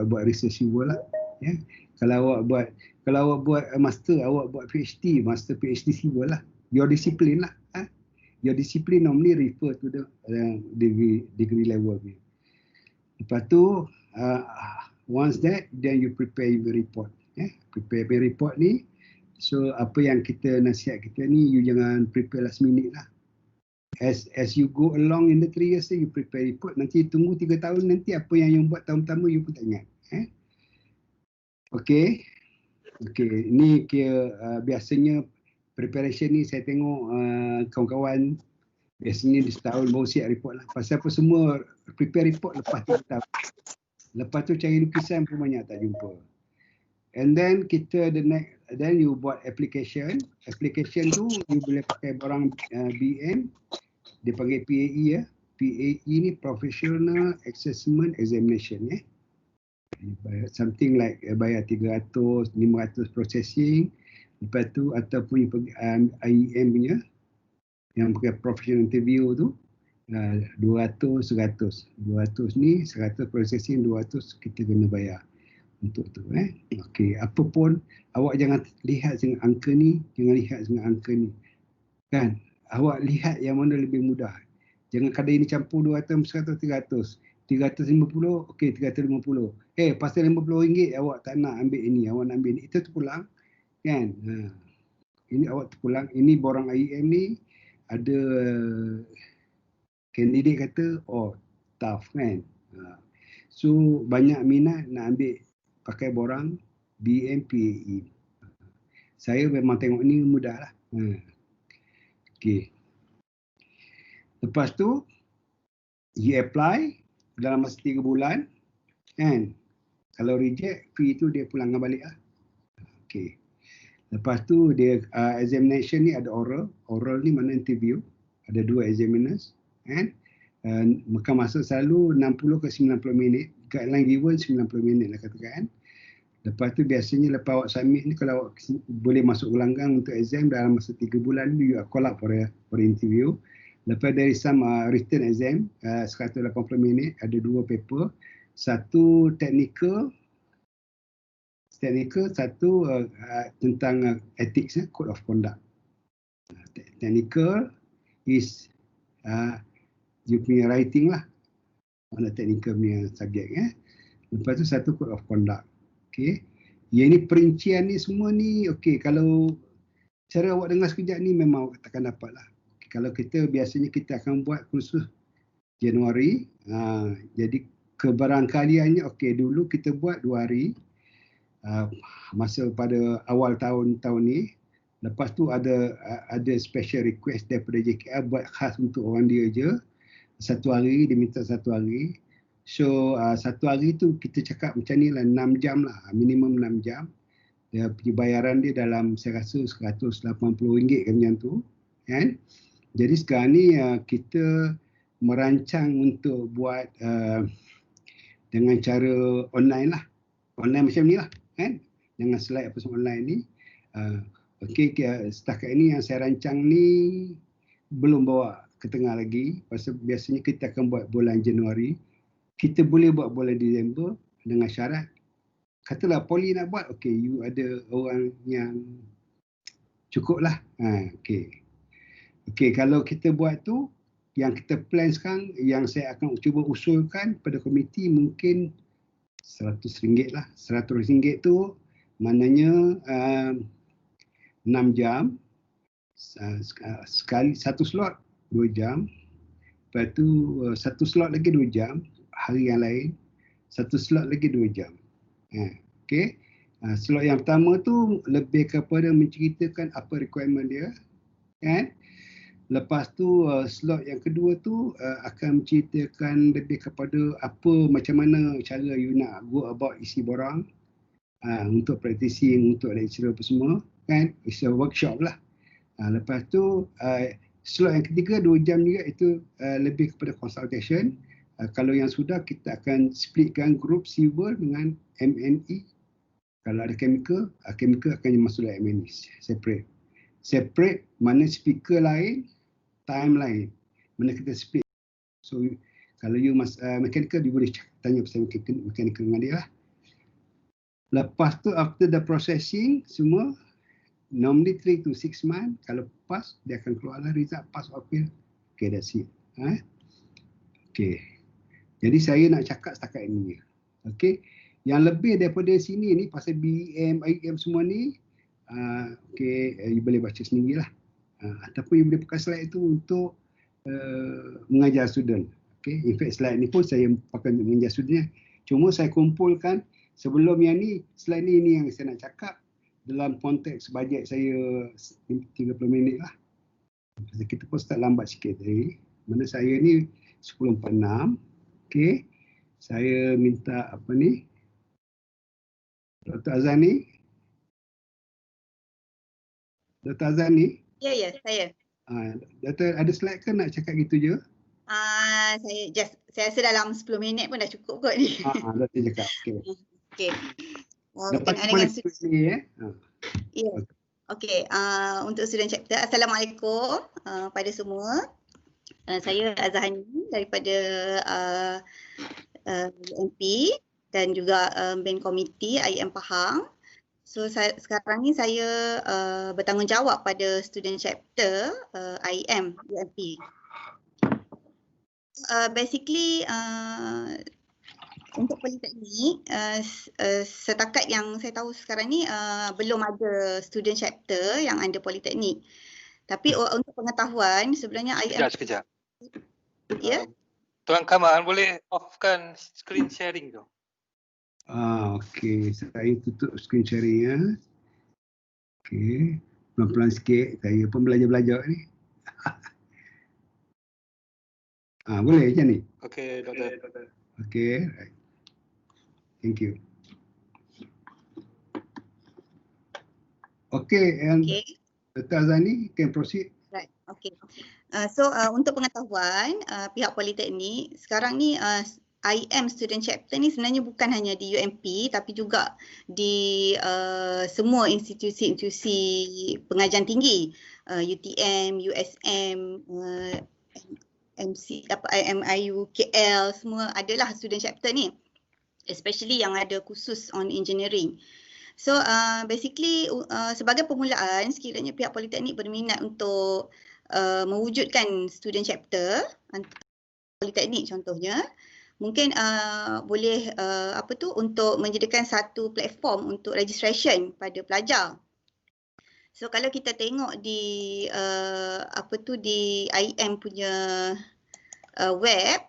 buat research civil lah. Ya. Kalau awak buat master, awak buat PhD civil lah. Your discipline lah. Your discipline normally refer to the degree level. Lepas tu, once that, then you prepare your report. Prepare your report ni. So apa yang kita nasihat kita ni, you jangan prepare last minute lah. As you go along in the 3 years, you prepare report. Nanti tunggu 3 tahun, nanti apa yang you buat tahun pertama, you pun tak ingat. Okey. Ni biasanya preparation ni saya tengok kawan-kawan biasanya di setahun baru siap report lah. Pasal apa semua prepare report lepas 3 tahun. Lepas tu cari lukisan pun banyak tak jumpa. And then then you buat application. Application tu you boleh pakai borang BM. Dia panggil PAE PAE ni Professional Assessment Examination something like bayar 300, 500 processing. Lepas tu ataupun IEM punya yang pakai professional interview tu 200, 100. 200 ni 100 processing, 200 kita kena bayar untuk tu Okey, apa pun awak jangan lihat dengan angka ni, kan. Awak lihat yang mana lebih mudah. Jangan kadang ini campur 200, 100, 300. 350, okey 350. Pasal RM50 awak tak nak ambil ini, awak nak ambil ini. Itu terpulang, kan. Ini awak terpulang. Ini borang IEM ni ada candidate kata, tough kan. So banyak minat nak ambil pakai borang BM PAE. Saya memang tengok ni mudah lah. Okey. Lepas tu, you apply dalam masa 3 bulan. Kan? Kalau reject, fee tu dia pulangkan balik lah. Okey. Lepas tu, dia examination ni ada oral. Oral ni mana interview. Ada 2 examiners. Kan? Maka masuk selalu 60 ke 90 minit. Guideline given 90 minit lah katakan. Lepas tu biasanya lepas awak submit ni, kalau awak boleh masuk ulangan untuk exam dalam masa 3 bulan ni, you are call up for interview. Lepas dari some written exam 180 minit, ada 2 paper. Satu technical, satu tentang ethics, code of conduct. Technical is you punya writing lah, on the technical punya subjek. Lepas tu satu code of conduct. Okey. Yang ni perincian ni semua ni, okey, kalau cara awak dengar sekejap ni memang awak takkan dapat lah. Okay, kalau kita biasanya kita akan buat kursus Januari. Jadi kebarangkaliannya, okey, dulu kita buat 2 hari. Masa pada awal tahun ni. Lepas tu ada special request daripada JKR buat khas untuk orang dia je. 1 hari, dia minta 1 hari. So 1 hari tu kita cakap macam ni lah, 6 jam lah, minimum 6 jam. Dia punya bayaran dia dalam saya rasa RM180 kan macam tu. Kan? Jadi sekarang ni kita merancang untuk buat dengan cara online lah. Online macam ni lah. Kan? Dengan slide apa semua online ni. Okey, setakat ini yang saya rancang ni belum bawa ke tengah lagi. Pasal biasanya kita akan buat bulan Januari. Kita boleh buat bulan Disember dengan syarat, katalah Poli nak buat, okey, you ada orang yang cukup lah. Okey, kalau kita buat tu, yang kita plan sekarang, yang saya akan cuba usulkan pada komiti mungkin RM100 lah. RM100 tu maknanya 6 jam, sekali satu slot 2 jam. Lepas tu satu slot lagi 2 jam, hari yang lain satu slot lagi 2 jam. Okey. Slot yang pertama tu lebih kepada menceritakan apa requirement dia, kan? Lepas tu slot yang kedua tu akan menceritakan lebih kepada macam mana cara you nak go about isi borang untuk practicing, untuk lecturer apa semua, kan? It's a workshop lah. Lepas tu slot yang ketiga 2 jam juga, itu lebih kepada consultation. Kalau yang sudah, kita akan splitkan group civil dengan MNE. Kalau ada chemical akan masuk dalam MNE separate. Separate mana speaker lain, time lain. Mana kita split. So kalau you mechanical, you boleh tanya pasal mechanical dengan dia lah. Lepas tu after the processing semua, normally 3 to 6 months. Kalau pass, dia akan keluarlah result pass or fail. Okay, that's it. Okay. Jadi saya nak cakap setakat ini. Okay. Yang lebih daripada sini ni pasal BEM, IEM semua ni, okay, you boleh baca sendirilah. Ataupun you boleh pakai slide itu untuk mengajar student. Okay. In fact, slide ni pun saya pakai untuk mengajar student. Cuma saya kumpulkan sebelum yang ni, slide ni yang saya nak cakap dalam konteks bajet saya 30 minit lah. Kita pun start lambat sikit tadi. Mana saya ni 10.46. Okey. Saya minta Dr. Azani. Dr. Azani. Ya, saya. Dr. ada slide ke nak cakap gitu je? Saya rasa dalam 10 minit pun dah cukup kot ni. Dr. cakap. Okey. Okey. Lepas tu boleh ni Ya. Okey, untuk student chapter, Assalamualaikum pada semua. Saya Azhani daripada UMP dan juga BEM Komiti IEM Pahang. So sekarang ni saya bertanggungjawab pada student chapter IEM UMP. Basically untuk politeknik, setakat yang saya tahu sekarang ni belum ada student chapter yang under politeknik. Tapi untuk pengetahuan, sebenarnya IEM... Sekejap. Ya? Tuan Kamal, boleh offkan screen sharing tu? Okey, saya tutup screen sharing ya. Okey, pelan-pelan sikit, saya pun belajar-belajar ni. Boleh macam ni? Okey, Doktor. Okey, right. Thank you. Okey, and Dr. Azani can proceed. Right, okey. Untuk pengetahuan pihak Politeknik, sekarang ni IM Student Chapter ni sebenarnya bukan hanya di UMP tapi juga di semua institusi-institusi pengajian tinggi, UTM, USM, MC, IMIU, KL, semua adalah student chapter ni, especially yang ada khusus on engineering. So basically sebagai permulaan, sekiranya pihak Politeknik berminat untuk mewujudkan student chapter Politeknik contohnya, mungkin boleh untuk menyediakan satu platform untuk registration pada pelajar. So kalau kita tengok di di IM punya web,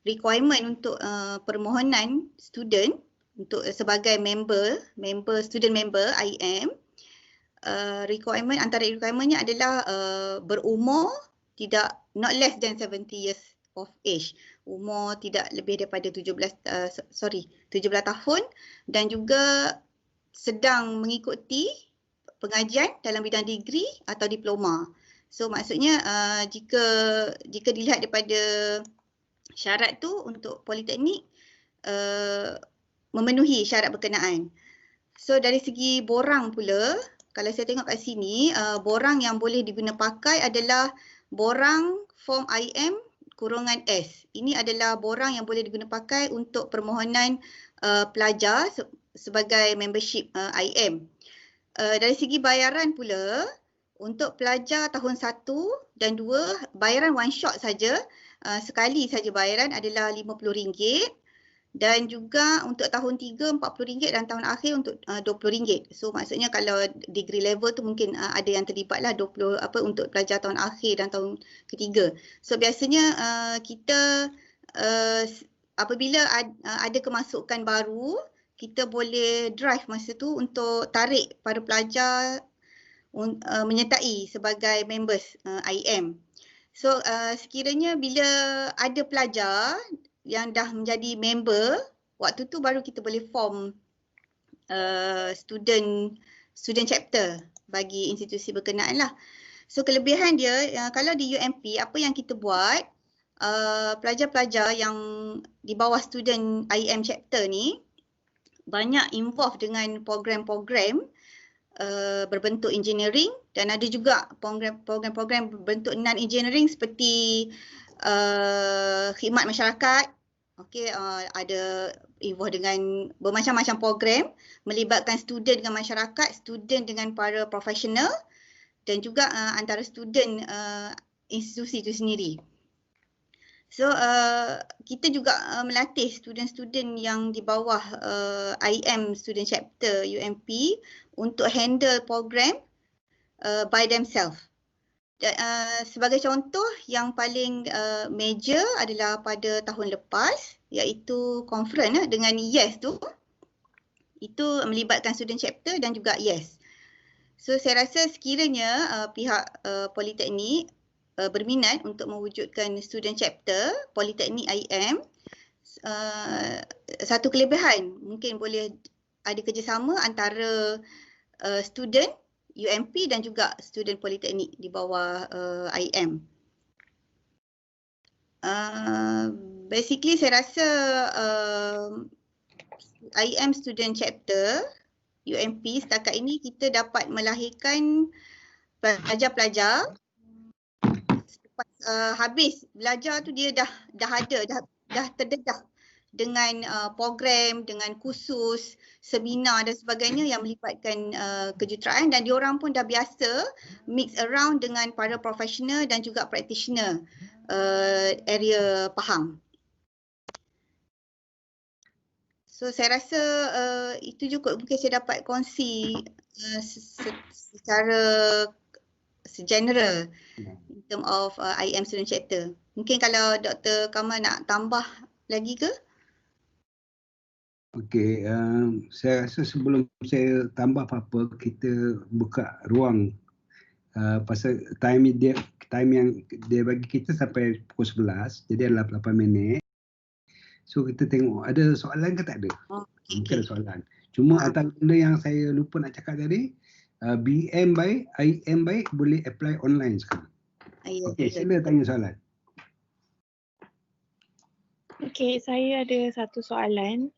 requirement untuk permohonan student untuk sebagai student member IM, antara requirementnya adalah berumur not less than 70 years of age. Umur tidak lebih daripada 17 tahun dan juga sedang mengikuti pengajian dalam bidang degree atau diploma. So maksudnya jika dilihat daripada syarat tu untuk Politeknik memenuhi syarat berkenaan. So dari segi borang pula, kalau saya tengok kat sini, borang yang boleh diguna pakai adalah borang form IM -S. Ini adalah borang yang boleh diguna pakai untuk permohonan pelajar sebagai membership IM. Dari segi bayaran pula, untuk pelajar tahun 1 dan 2, bayaran one shot saja, sekali saja bayaran adalah RM50. Dan juga untuk tahun 3 RM40 dan tahun akhir untuk RM20. So maksudnya kalau degree level tu mungkin ada yang terlibat lah untuk pelajar tahun akhir dan tahun ketiga. So biasanya kita apabila ada kemasukan baru, kita boleh drive masa tu untuk tarik para pelajar menyertai sebagai members IM. So sekiranya bila ada pelajar yang dah menjadi member, waktu tu baru kita boleh form student chapter bagi institusi berkenaan lah. So kelebihan dia, kalau di UMP apa yang kita buat, pelajar-pelajar yang di bawah student IM chapter ni banyak involve dengan program-program berbentuk engineering dan ada juga program-program berbentuk non-engineering seperti khidmat masyarakat. Okey, ada involve dengan bermacam-macam program melibatkan student dengan masyarakat, student dengan para profesional dan juga antara student institusi itu sendiri. So kita juga melatih student-student yang di bawah IM student chapter UMP untuk handle program by themselves. Sebagai contoh, yang paling major adalah pada tahun lepas, iaitu conference dengan YES tu. Itu melibatkan student chapter dan juga YES. So saya rasa sekiranya pihak Politeknik berminat untuk mewujudkan student chapter Politeknik IM, satu kelebihan mungkin boleh ada kerjasama antara student UMP dan juga student Politeknik di bawah IM. Basically saya rasa IM student chapter UMP setakat ini kita dapat melahirkan pelajar-pelajar. Selepas habis belajar tu dia dah terdedah dengan program, dengan kursus, seminar dan sebagainya yang melibatkan kejuruteraan, dan diorang pun dah biasa mix around dengan para profesional dan juga practitioner area Pahang. So saya rasa itu juga mungkin saya dapat kongsi secara general in term of IM student chapter. Mungkin kalau Dr. Kamal nak tambah lagi ke? Okey, saya rasa sebelum saya tambah apa-apa, kita buka ruang pasal time yang dia bagi kita sampai pukul 11, jadi adalah 8 minit. So kita tengok ada soalan ke tak ada? Mungkin ada soalan. Cuma antara benda yang saya lupa nak cakap tadi, BM baik, IM baik boleh apply online sekarang. Ya, Okey, betul. sila tanya soalan. Okey, saya ada satu soalan.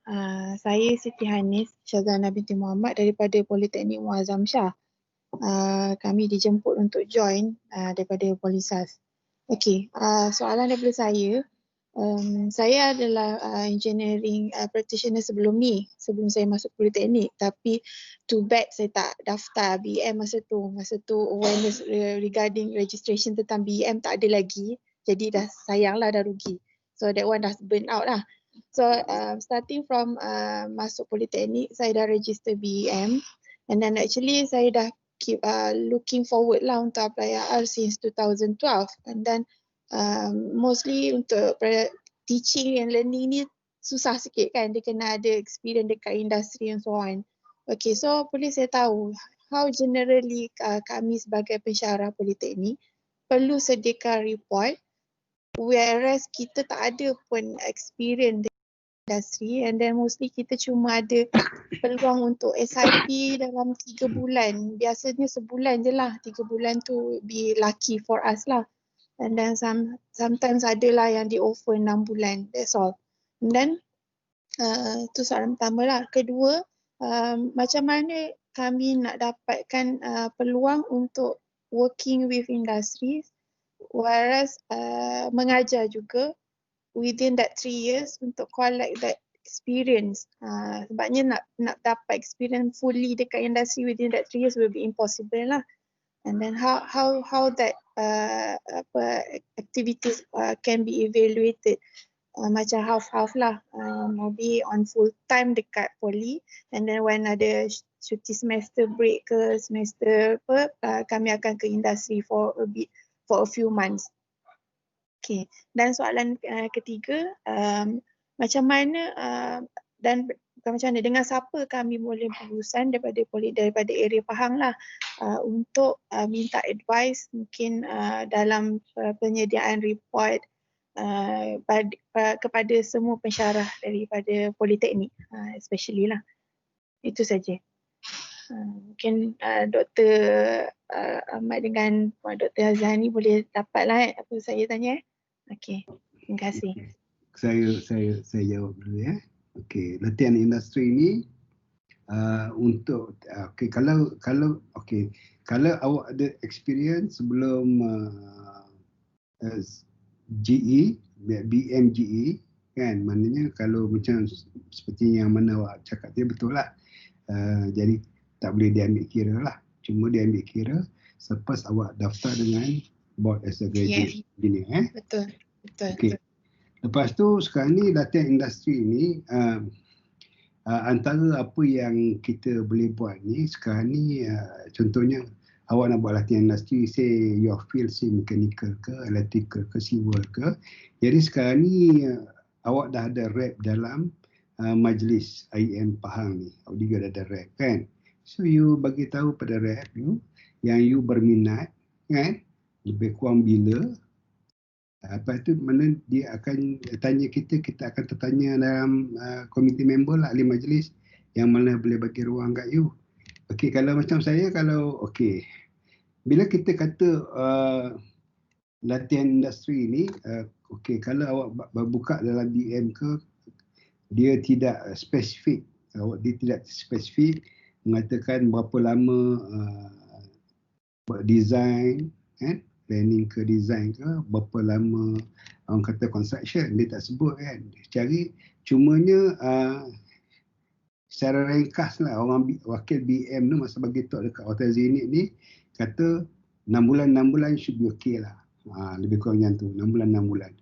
Saya Siti Hanis Syazana binti Muhammad daripada Politeknik Muazzam Shah. Kami dijemput untuk join daripada Polisas. Okey, soalan daripada saya adalah engineering practitioner sebelum ni, sebelum saya masuk Politeknik. Tapi too bad saya tak daftar BEM masa tu. Masa tu awareness regarding registration tentang BEM tak ada lagi. Jadi dah sayang lah, dah rugi. So that one dah burn out lah. So starting from masuk Politeknik, saya dah register BEM. And then actually saya dah keep looking forward lah untuk apply IR since 2012. And then mostly untuk teaching and learning ni susah sikit kan. Dia kena ada experience dekat industri and so on. Okay, so boleh saya tahu how generally kami sebagai pensyarah Politeknik perlu sediakan report whereas kita tak ada pun experience di industri, and then mostly kita cuma ada peluang untuk SIP dalam 3 bulan. Biasanya sebulan je lah, 3 bulan tu be lucky for us lah. And then sometimes ada lah yang di offer 6 bulan, that's all. And then tu soalan pertama lah. Kedua, macam mana kami nak dapatkan peluang untuk working with industries whereas mengajar juga within that 3 years untuk collect that experience. Sebabnya nak dapat experience fully dekat industri within that 3 years will be impossible lah. And then how that activities can be evaluated. Macam half-half lah, maybe on full time dekat poli, and then when ada cuti semester break ke semester kami akan ke industri for a few months. Okay, dan soalan ketiga, macam mana dan bukan macam mana, dengan siapa kami boleh berurusan daripada area Pahang lah untuk minta advice mungkin dalam penyediaan report kepada semua pensyarah daripada Politeknik especially lah. Itu saja. Mungkin Dr. Ahmad dengan Dr. Azhani boleh dapat lah apa saya tanya. Okey, terima kasih. Saya jawab dulu ya. Okey, latihan industri ni untuk kalau awak ada experience sebelum GE, BM GE kan, maknanya kalau macam seperti yang mana awak cakap dia betul lah. Jadi tak boleh diambil kira lah. Cuma diambil kira selepas awak daftar dengan board as a graduate engineer. Betul. Okay. Lepas tu sekarang ni latihan industri ni antara apa yang kita boleh buat ni sekarang ni contohnya awak nak buat latihan industri, say your field say mechanical ke, electrical ke, civil ke. Jadi sekarang ni awak dah ada rep dalam majlis IEM Pahang ni. Awak juga dah ada rep kan. So you bagi tahu pada rep you yang you berminat kan, lebih kurang bila. Lepas tu mana dia akan tanya kita akan tertanya dalam komiti member lah, ahli majlis yang mana boleh bagi ruang kat you. Okey, kalau macam saya, bila kita kata latihan industri ni, kalau awak buka dalam BM ke, dia tidak spesifik, mengatakan berapa lama buat design, planning ke design ke, berapa lama orang kata construction, dia tak sebut kan. Cari cumanya secara ringkas lah, orang wakil BM tu masa bagi talk dekat Hotel Zenith ni kata 6 bulan should be okay lah. Lebih kurang macam tu, 6 bulan.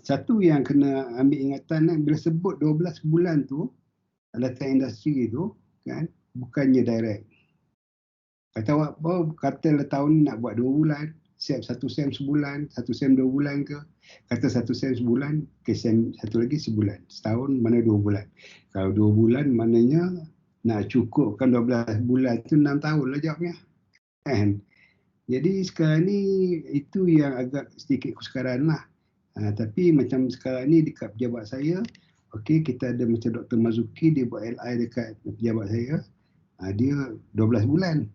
Satu yang kena ambil ingatan kan, bila sebut 12 bulan tu latihan industri tu kan, bukannya direct. Kata awak kata tahun ni nak buat 2 bulan, siap 1 sem sebulan, 1 sem 2 bulan ke, kata 1 sem sebulan, ke sem satu lagi sebulan, setahun mana 2 bulan. Kalau 2 bulan maknanya nak cukupkan 12 bulan tu 6 tahun lah jawabnya kan. Jadi sekarang ni itu yang agak sedikit kesukaran lah. Tapi macam sekarang ni dekat pejabat saya, kita ada macam Dr. Mazuki, dia buat LI dekat pejabat saya, dia 12 bulan.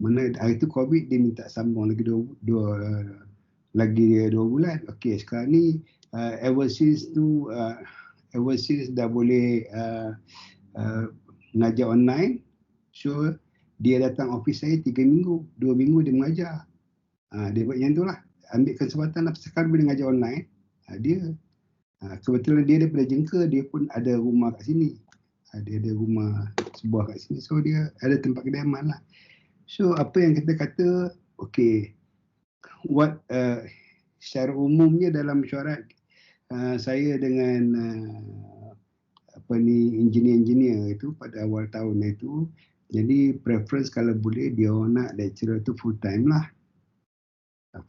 Mana hari tu COVID dia minta sambung lagi dua bulan. Okey, sekarang ni ever since dah boleh mengajar online. So dia datang office saya 3 minggu, 2 minggu dia mengajar. Dia buat yang tu lah. Ambil kesempatan lah, sekarang boleh mengajar online. Kebetulan dia daripada Jengka, dia pun ada rumah kat sini. Dia ada rumah sebuah kat sini. So dia ada tempat kediaman lah. So apa yang kita kata, okey, secara umumnya dalam mesyuarat saya dengan engineer itu pada awal tahun itu, jadi preference kalau boleh dia nak lecturer tu full time lah.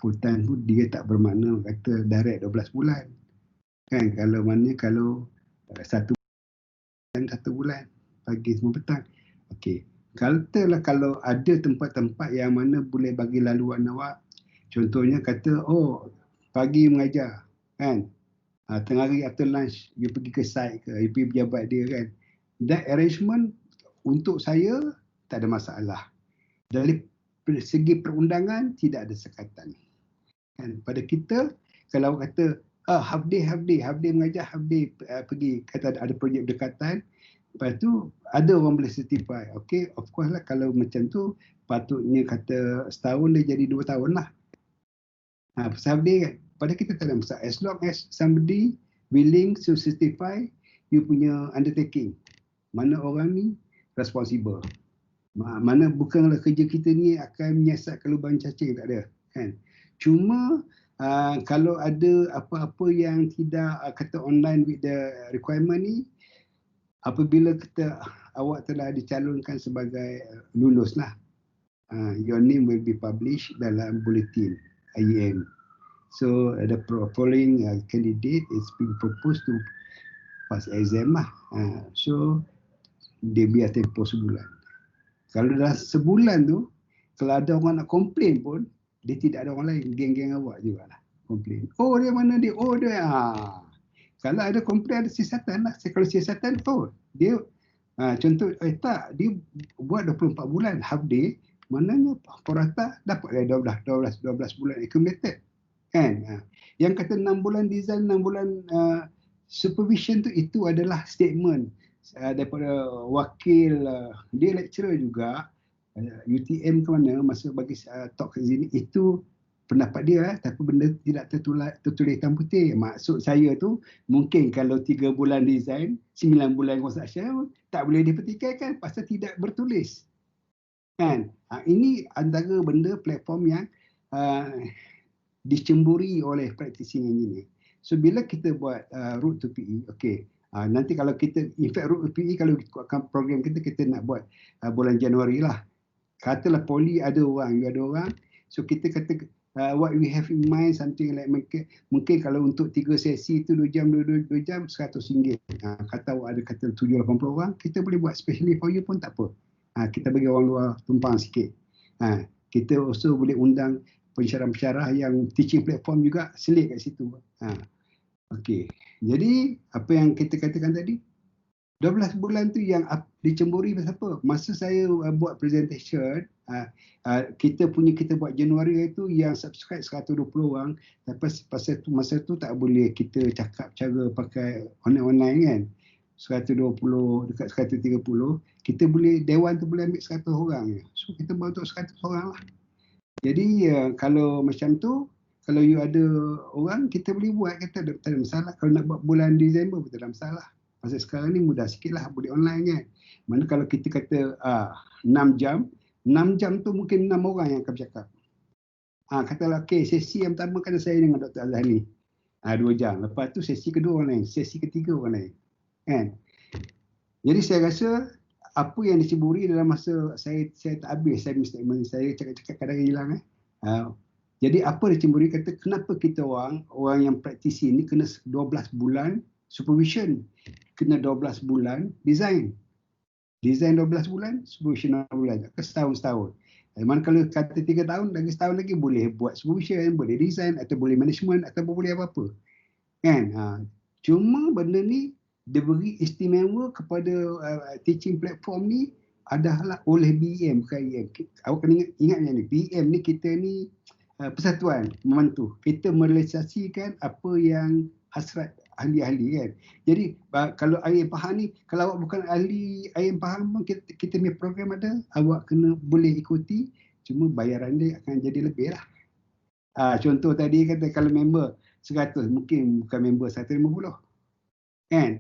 Full time tu dia tak bermakna kata direct 12 bulan. Kan, kalau 1 bulan pagi semua petang. Okey. Kalau ada tempat-tempat yang mana boleh bagi laluan awak, contohnya kata pagi mengajar kan, tengah hari after lunch you pergi ke site ke, you pergi pejabat dia kan, that arrangement untuk saya tak ada masalah. Dari segi perundangan tidak ada sekatan kan. Pada kita kalau awak kata half day mengajar, half day pergi, kata ada projek berdekatan, lepas tu ada orang boleh certify. Okey, of course lah kalau macam tu patutnya kata setahun dia jadi 2 tahun lah. Pasal half day kan, pada kita tak ada masalah. As long as somebody willing to certify you punya undertaking. Mana orang ni responsible. Mana bukanlah kerja kita ni akan menyiasat lubang cacing, tak ada kan. Cuma kalau ada apa-apa yang tidak kata online with the requirement ni, apabila awak telah dicalonkan sebagai lulus lah, your name will be published dalam bulletin IEM. So the following candidate is being proposed to pass exam lah. So dia biar tempoh sebulan. Kalau dalam sebulan tu, kalau ada orang nak komplain pun, dia tidak ada orang lain, geng-geng awak jugalah komplain. Dia mana dia? Dia. Kalau ada komplain ada siasatan lah. Kalau siasatan, dia contoh, tak, dia buat 24 bulan half day, maknanya purata dapat 12 bulan accumulated. Kan? Yang kata 6 bulan design, 6 bulan supervision tu, itu adalah statement daripada wakil dia lecturer juga, UTM ke mana, masa bagi talk ke sini, itu pendapat dia, tapi benda tidak tertulis hitam putih. Maksud saya tu, mungkin kalau 3 bulan design, 9 bulan construction, tak boleh dipertikaikan pasal tidak bertulis. Kan? Ini antara benda platform yang dicemburi oleh practicing engineer. So bila kita buat route to PE, okey, nanti kalau kita, in fact route to PE kalau program kita nak buat bulan Januari lah. Katalah poli ada orang, you ada orang, so kita kata what we have in mind something like mungkin kalau untuk 3 sesi tu 2 jam RM100. Kata awak ada kata 780 orang, kita boleh buat specially for you pun tak apa. Kita bagi orang luar tumpang sikit. Kita also boleh undang pensyarah-pensyarah yang teaching platform juga selit kat situ. Okey. Jadi apa yang kita katakan tadi, 12 bulan tu yang dicemburi pasal apa? Masa saya buat presentation, kita buat Januari itu yang subscribe 120 orang, tapi masa tu tak boleh kita cakap cara pakai online kan. 120 dekat 130, kita boleh, dewan tu boleh ambil 100 orang je. So kita buat untuk 100 orang lah. Jadi kalau macam tu, kalau you ada orang, kita boleh buat, kita tak ada masalah. Kalau nak buat bulan Disember pun tak ada masalah. Pasal sekarang ni mudah sikit lah, boleh online kan. Mana kalau kita kata 6 jam tu mungkin 6 orang yang akan bercakap. Katalah okey, sesi yang pertama kan saya dengan Dr. Azhani. 2 jam. Lepas tu sesi kedua orang lain, sesi ketiga orang lain. Kan? Jadi saya rasa apa yang diceburi dalam masa saya tak habis statement saya cakap kadang hilang. Jadi apa diceburi, kata kenapa kita orang yang praktisi ni kena 12 bulan supervision, kena 12 bulan design 12 bulan, supervision 6 bulan, setahun. Mana kalau kata 3 tahun, lagi setahun lagi boleh buat supervision, boleh design atau boleh management atau boleh apa-apa. Kan? Cuma benda ni dia beri istimewa kepada teaching platform ni adalah oleh BEM, bukan IEM. Awak kena ingat yang ni, BEM ni kita ni persatuan membantu. Kita merealisasikan apa yang hasrat ahli-ahli kan. Jadi kalau IEM Pahang ni, kalau awak bukan ahli IEM Pahang pun kita punya program ada, awak kena boleh ikuti, cuma bayaran dia akan jadi lebih lah. Contoh tadi kata kalau member 100, mungkin bukan member 150 kan.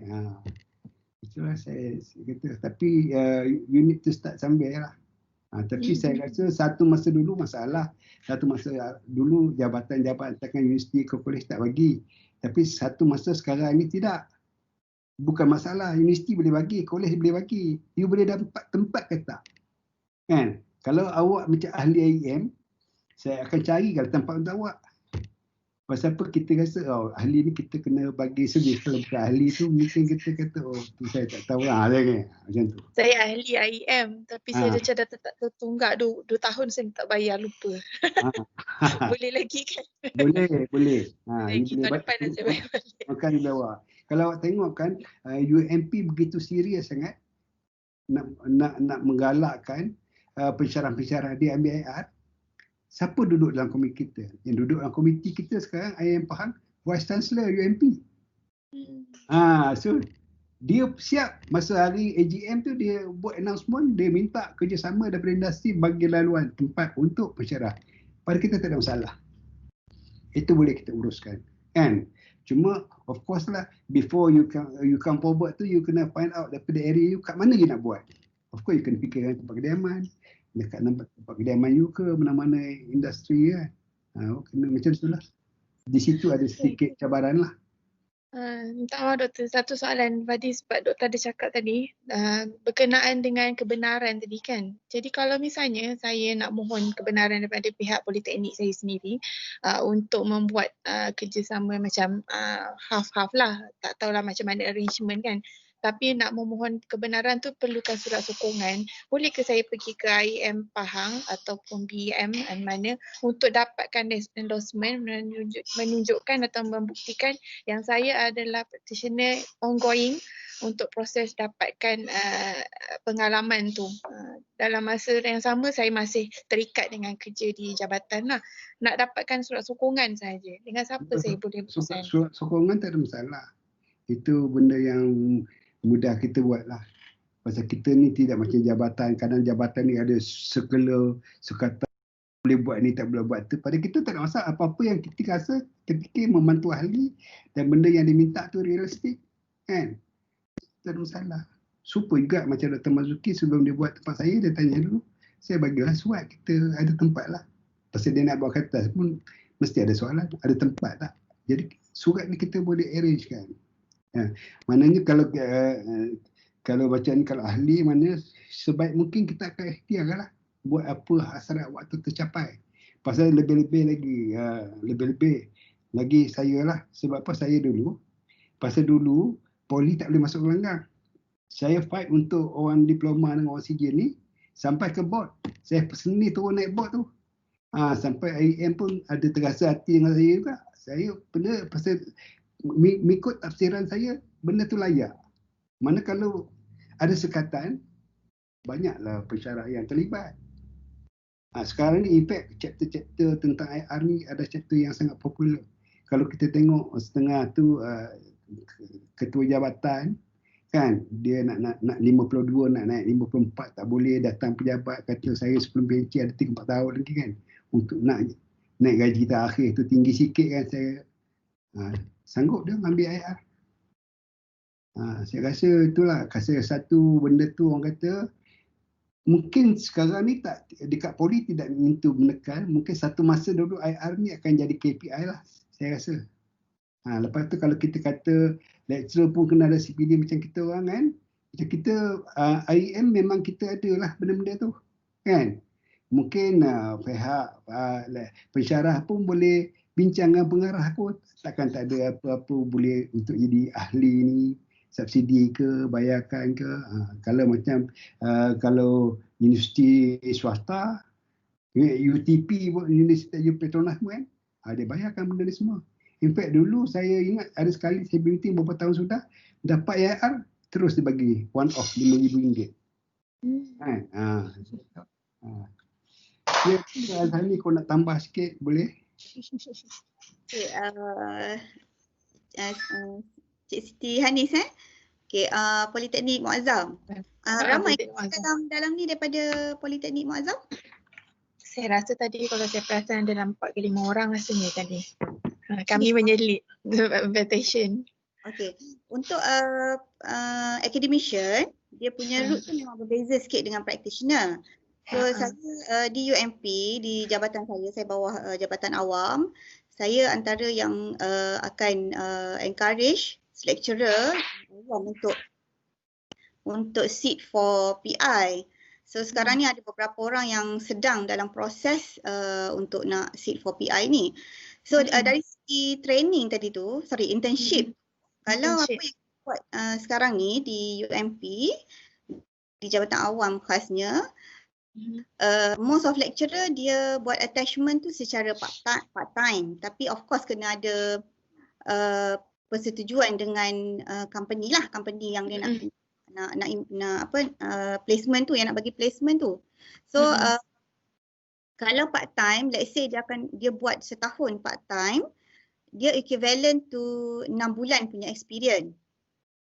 Itulah saya kata, tapi you need to start somewhere lah. Tapi saya rasa satu masa dulu masalah. Satu masa dulu jabatan-jabatan universiti ke kolej tak bagi. Tapi satu masa sekarang ni tidak. Bukan masalah, universiti boleh bagi, kolej boleh bagi. You boleh dapat tempat ke tak? Kan? Kalau awak macam ahli IEM, saya akan carikan tempat untuk awak. Pasal apa kita rasa, ahli ni kita kena bagi servis. Kalau bukan ahli tu, mungkin kita kata, tu saya tak tahu lah. Macam tu. Saya ahli IEM, tapi saya macam dah tak tertunggak 2 tahun saya tak bayar, lupa. Boleh lagi kan? Boleh. Lagi tahun depan dah saya bayar balik. Makan di bawah. Kalau awak tengok kan, UMP begitu serius sangat nak menggalakkan pensyarah-pensyarah dia ambil IR. Siapa duduk dalam komiti kita? Yang duduk dalam komiti kita sekarang, IEM Pahang, Vice Chancellor UMP. So dia siap masa hari AGM tu dia buat announcement, dia minta kerjasama daripada industri bagi laluan tempat untuk pensyarah. Pada kita tak ada masalah. Itu boleh kita uruskan. Kan? Cuma of course lah, before you come forward tu, you kena find out daripada area you kat mana you nak buat. Of course you kena fikirkan tempat kediaman, dekat tempat kediaman you ke, mana-mana industri kan. Kena macam tu lah. Di situ ada sedikit cabaran lah. Minta maaf doktor, satu soalan tadi sebab doktor ada cakap tadi berkenaan dengan kebenaran tadi kan. Jadi kalau misalnya saya nak mohon kebenaran daripada pihak politeknik saya sendiri untuk membuat kerjasama macam half-half lah, tak tahulah macam mana arrangement kan. Tapi nak memohon kebenaran tu perlukan surat sokongan. Boleh ke saya pergi ke IEM Pahang ataupun BEM mana untuk dapatkan endorsement menunjukkan atau membuktikan yang saya adalah practitioner ongoing untuk proses dapatkan pengalaman tu. Dalam masa yang sama saya masih terikat dengan kerja di jabatan lah. Nak dapatkan surat sokongan saja. Dengan siapa saya boleh berkesan? Surat sokongan tak ada masalah. Itu benda yang mudah kita buat lah. Pasal kita ni tidak macam jabatan. Kadang jabatan ni ada segala sekatan boleh buat ni, tak boleh buat tu. Pada kita tak ada masalah. Apa-apa yang kita rasa ketika membantu ahli dan benda yang diminta tu realistik, kan? Tak ada masalah. Super juga macam Dr. Mazuki sebelum dia buat tempat saya, dia tanya dulu. Saya bagilah surat, kita ada tempat lah. Pasal dia nak buat kertas pun mesti ada soalan, ada tempat tak? Jadi surat ni kita boleh arrange kan. Maknanya kalau macam ni, kalau ahli mana sebaik mungkin kita akan ikhtiar lah buat apa hasrat waktu tercapai. Pasal lebih-lebih lagi saya lah. Sebab apa saya dulu, pasal dulu poli tak boleh masuk gelanggang. Saya fight untuk orang diploma dengan orang CJ ni sampai ke board. Saya sendiri turun naik board tu. Sampai IEM pun ada terasa hati dengan saya juga. Saya benda pasal mengikut tafsiran saya, benda tu layak. Mana kalau ada sekatan, banyaklah pensyarah yang terlibat. Sekarang ni in fact chapter-chapter tentang IR ni ada chapter yang sangat popular. Kalau kita tengok setengah tu ketua jabatan kan, dia nak 52, nak naik 54 tak boleh, datang pejabat kata saya sebelum pencen ada 3-4 tahun lagi kan untuk nak naik gaji terakhir tu tinggi sikit kan, saya sanggup dia ambil IR. Saya rasa itulah satu benda tu orang kata mungkin sekarang ni tak dekat poli tidak menyentuh menekan, mungkin satu masa dulu IR ni akan jadi KPI lah saya rasa. Lepas tu kalau kita kata lecturer pun kena ada CPD macam kita orang kan, macam kita IEM memang kita ada lah benda-benda tu kan. Mungkin pihak pensyarah pun boleh bincang dengan pengarah pun, takkan tak ada apa-apa boleh untuk jadi ahli ni, subsidi ke, bayarkan ke. Kalau macam kalau universiti swasta, UTP pun, Universiti Petronas pun kan, dia bayarkan benda ni semua. In fact dulu saya ingat ada sekali saya meeting beberapa tahun sudah, dapat IR terus dia bagi one off RM5,000. Kan? Ya, Azhani kau nak tambah sikit boleh? Okay, Cik Siti Hanis Okay, Politeknik Muazzam. Ramai Politeknik dalam Muazzam. dalam ni daripada Politeknik Muazzam? Saya rasa tadi kalau saya perasan dalam 4 ke 5 orang rasanya tadi. Kami menyelit invitation. Okay. Untuk academician, dia punya route tu memang berbeza sikit dengan practitioner. So saya di UMP, di jabatan saya bawah jabatan awam, saya antara yang akan encourage lecturer untuk seat for PI. So sekarang ni ada beberapa orang yang sedang dalam proses untuk nak seat for PI ni. So dari segi training tadi tu, internship. Kalau apa yang buat sekarang ni di UMP, di jabatan awam khasnya, most of lecturer dia buat attachment tu secara part time. Tapi of course kena ada persetujuan dengan company yang dia nak placement tu, yang nak bagi placement tu. So kalau part time, let's say dia buat setahun part time, dia equivalent to 6 bulan punya experience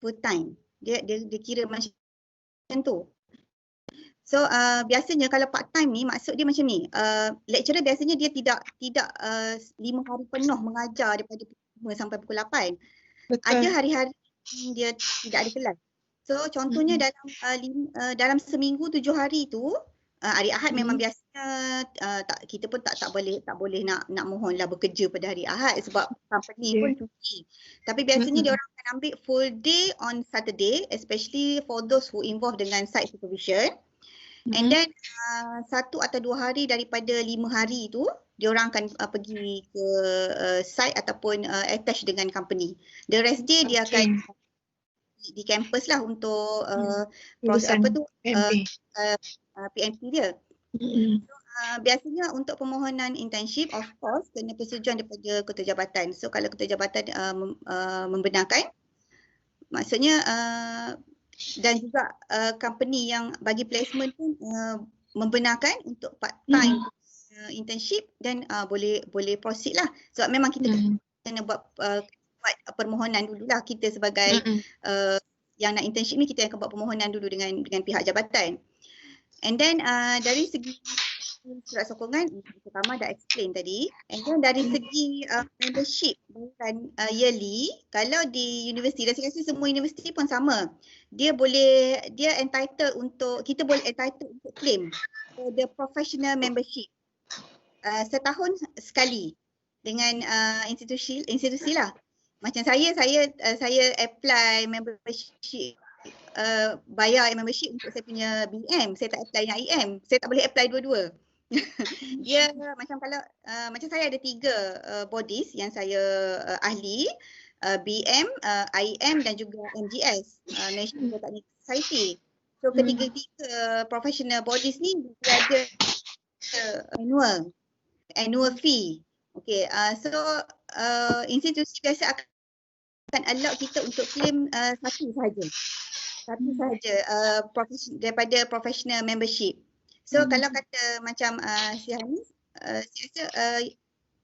full time. Dia kira macam tu. So biasanya kalau part time ni, maksud dia macam ni, lecturer biasanya dia tidak 5 hari penuh mengajar daripada pukul 5 sampai pukul 8. Betul. Ada hari-hari dia tidak ada kelas. So contohnya dalam seminggu 7 hari tu, hari Ahad memang biasanya kita pun tak boleh nak mohonlah bekerja pada hari Ahad sebab company pun cuti. Tapi biasanya dia orang akan ambil full day on Saturday, especially for those who involved dengan site supervision. And then 1 atau 2 hari daripada 5 hari tu, dia orang akan pergi ke site ataupun attach dengan company. The rest day dia akan di kampus lah untuk PMP dia. So, biasanya untuk permohonan internship, of course kena persetujuan daripada ketua jabatan. So kalau ketua jabatan membenarkan, maksudnya dan juga company yang bagi placement pun membenarkan untuk part time internship, dan boleh proceed lah. Sebab memang kita kena buat permohonan dululah, kita sebagai yang nak internship ni, kita akan buat permohonan dulu dengan pihak jabatan. And then dari segi surat sokongan, pertama dah explain tadi. And then dari segi membership bayaran yearly, kalau di universiti, dan saya rasa semua universiti pun sama, dia entitled untuk, kita boleh entitled untuk claim the professional membership setahun sekali dengan institusi lah. Macam saya apply membership, bayar membership untuk saya punya BM, saya tak apply yang IM. Saya tak boleh apply dua-dua. Dia macam kalau macam saya ada 3 bodies yang saya ahli, BM, IM dan juga MGS, National Technical Society. So ketiga-tiga professional bodies ni dia ada annual fee. Okay, so institusi biasa akan allow kita untuk claim satu sahaja daripada professional membership. So kalau kata macam si Hanis, saya rasa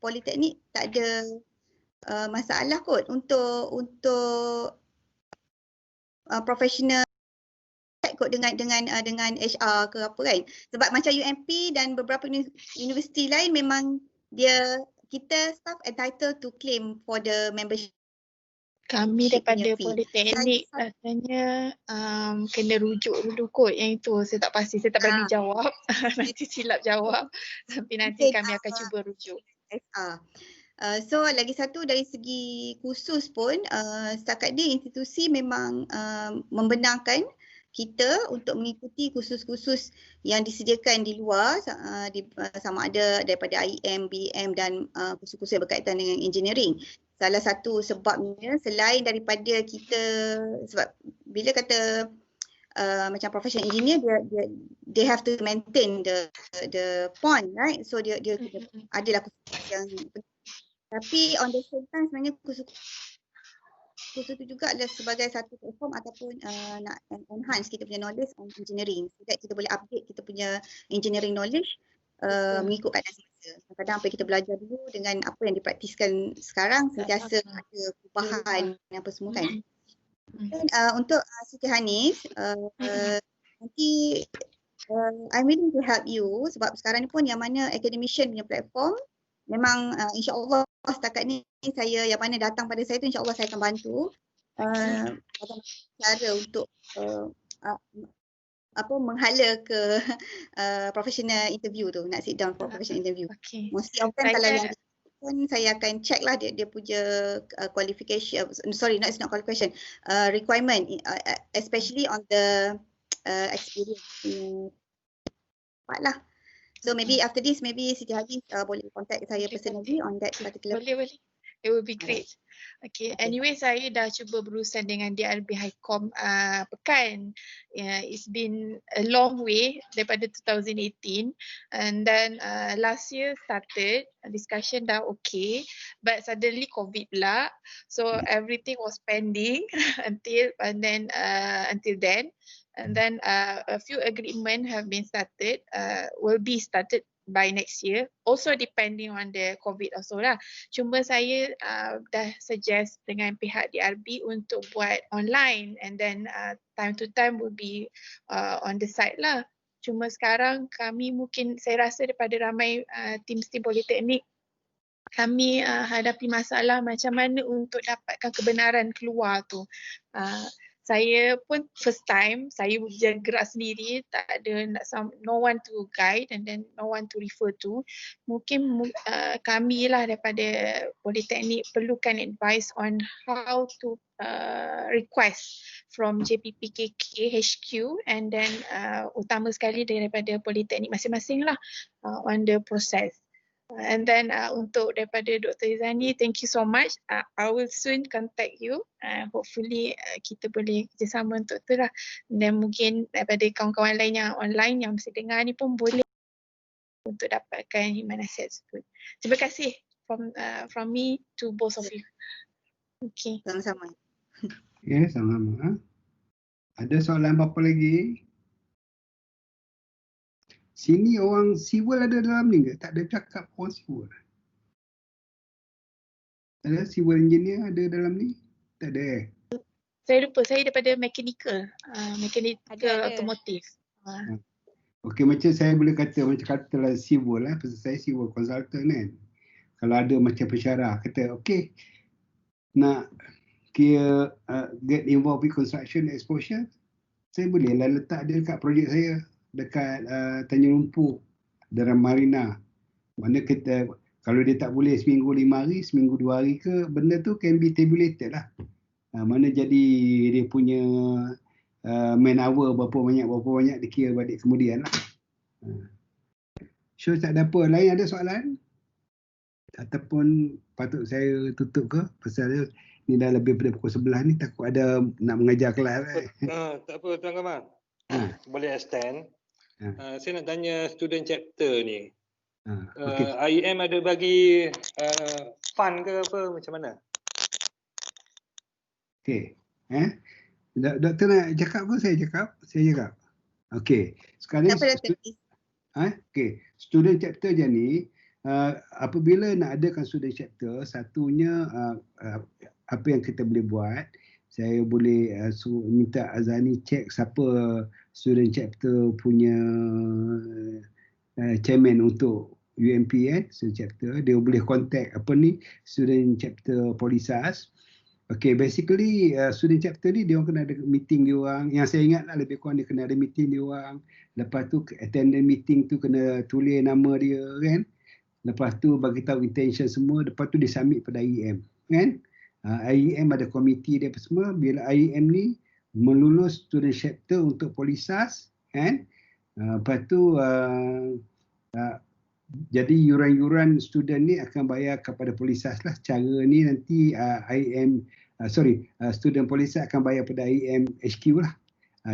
Politeknik tak ada masalah kot untuk professional kot dengan HR ke apa kan. Sebab macam UMP dan beberapa universiti lain memang kita staff entitled to claim for the membership. Kami daripada Politeknik rasanya kena rujuk dulu kot yang itu. Saya tak pasti, saya tak berani jawab. Nanti silap jawab. Tapi nanti kami akan cuba rujuk. So lagi satu, dari segi khusus pun setakat ni institusi memang membenarkan kita untuk mengikuti kursus-kursus yang disediakan di luar, sama ada daripada IM, BM dan kursus-kursus yang berkaitan dengan engineering. Salah satu sebabnya selain daripada kita, sebab bila kata macam professional engineer, they have to maintain the point, right? So dia adalah kursus yang, tapi on the same time sebenarnya kursus kursus tu juga adalah sebagai satu platform ataupun nak enhance kita punya knowledge on engineering. So that kita boleh update kita punya engineering knowledge mengikut keadaan semasa. Kadang-kadang apa yang kita belajar dulu dengan apa yang dipraktiskan sekarang sentiasa ada perubahan apa semua kan. Dan untuk Siti Hanis, nanti I'm willing to help you sebab sekarang ni pun yang mana academician punya platform memang insya-Allah setakat ni saya yang mana datang pada saya tu insya-Allah saya akan bantu cara untuk menghala ke professional interview tu, nak sit down for professional interview. Okay. Mostly of them kalau yang pun saya akan check lah dia punya qualification, sorry not qualification, requirement, especially on the experience part lah. So maybe after this, maybe Siti Hanis boleh contact saya personally on that particular. Boleh. It will be great. Okay. Anyway, saya dah cuba berurusan dengan DRB Highcom pekan. It's been a long way daripada 2018. And then last year started, discussion dah okay. But suddenly COVID pula. So everything was pending until then. And then a few agreement have been started, will be started by next year. Also depending on the COVID also lah. Cuma saya dah suggest dengan pihak DRB untuk buat online and then time to time will be on the site lah. Cuma sekarang kami mungkin, saya rasa daripada ramai tim politeknik, kami hadapi masalah macam mana untuk dapatkan kebenaran keluar tu. Saya pun first time, saya gerak sendiri, tak ada no one to guide and then no one to refer to. Mungkin kami lah daripada Politeknik perlukan advice on how to request from JPPKK HQ and then utama sekali daripada Politeknik masing-masing lah on the process. And then untuk daripada Dr. Izani, thank you so much. I will soon contact you. Hopefully kita boleh kerjasama untuk tu lah. Dan mungkin daripada kawan-kawan lain yang online yang mesti dengar ni pun boleh untuk dapatkan human assets tersebut. Terima kasih from me to both of you. Okay. Sama-sama. Ya, sama-sama. Ada soalan apa lagi? Sini orang civil ada dalam ni ke? Tak ada cakap orang civil. Ada civil engineer ada dalam ni? Tak ada. Saya lupa, saya daripada mechanical automotive. Okey, macam saya boleh kata, macam katalah civil lah, pasal saya civil consultant kan. Kalau ada macam pensyarah, kata okey, nak kira get involved with construction exposure, saya boleh lah letak dia dekat projek saya. Dekat Tanjung Lumpur dalam Marina. Mana kita, kalau dia tak boleh seminggu 5 hari, seminggu 2 hari ke, benda tu can be tabulated lah. Mana jadi dia punya man hour berapa banyak dikira balik kemudian lah. So tak ada apa. Lain ada soalan? Ataupun patut saya tutup ke? Pasal ni dah lebih pada pukul 11 ni, takut ada nak mengajar kelas. Tak apa Tuan Kamal. Boleh extend. Saya nak tanya student chapter ni. Okay. IEM ada bagi fund ke apa, macam mana? Okey. Doktor nak cakap apa? Saya cakap. Okey. Sekarang student chapter je ni, apabila nak adakan student chapter, satunya apa yang kita boleh buat, saya boleh minta Azani cek siapa student chapter punya chairman untuk UMP student chapter. Dia boleh contact student chapter Polisas. Okay, basically student chapter ni dia orang kena ada meeting dia orang. Yang saya ingat lah lebih kurang dia kena ada meeting dia orang. Lepas tu attendant meeting tu kena tulis nama dia kan. Lepas tu bagi tahu intention semua. Lepas tu dia submit pada IEM kan. IEM ada komiti dia apa semua. Bila IEM ni melulus student chapter untuk Polisas kan. Lepas tu jadi yuran-yuran student ni akan bayar kepada Polisas lah. Cara ni nanti student Polisas akan bayar pada IEM HQ lah.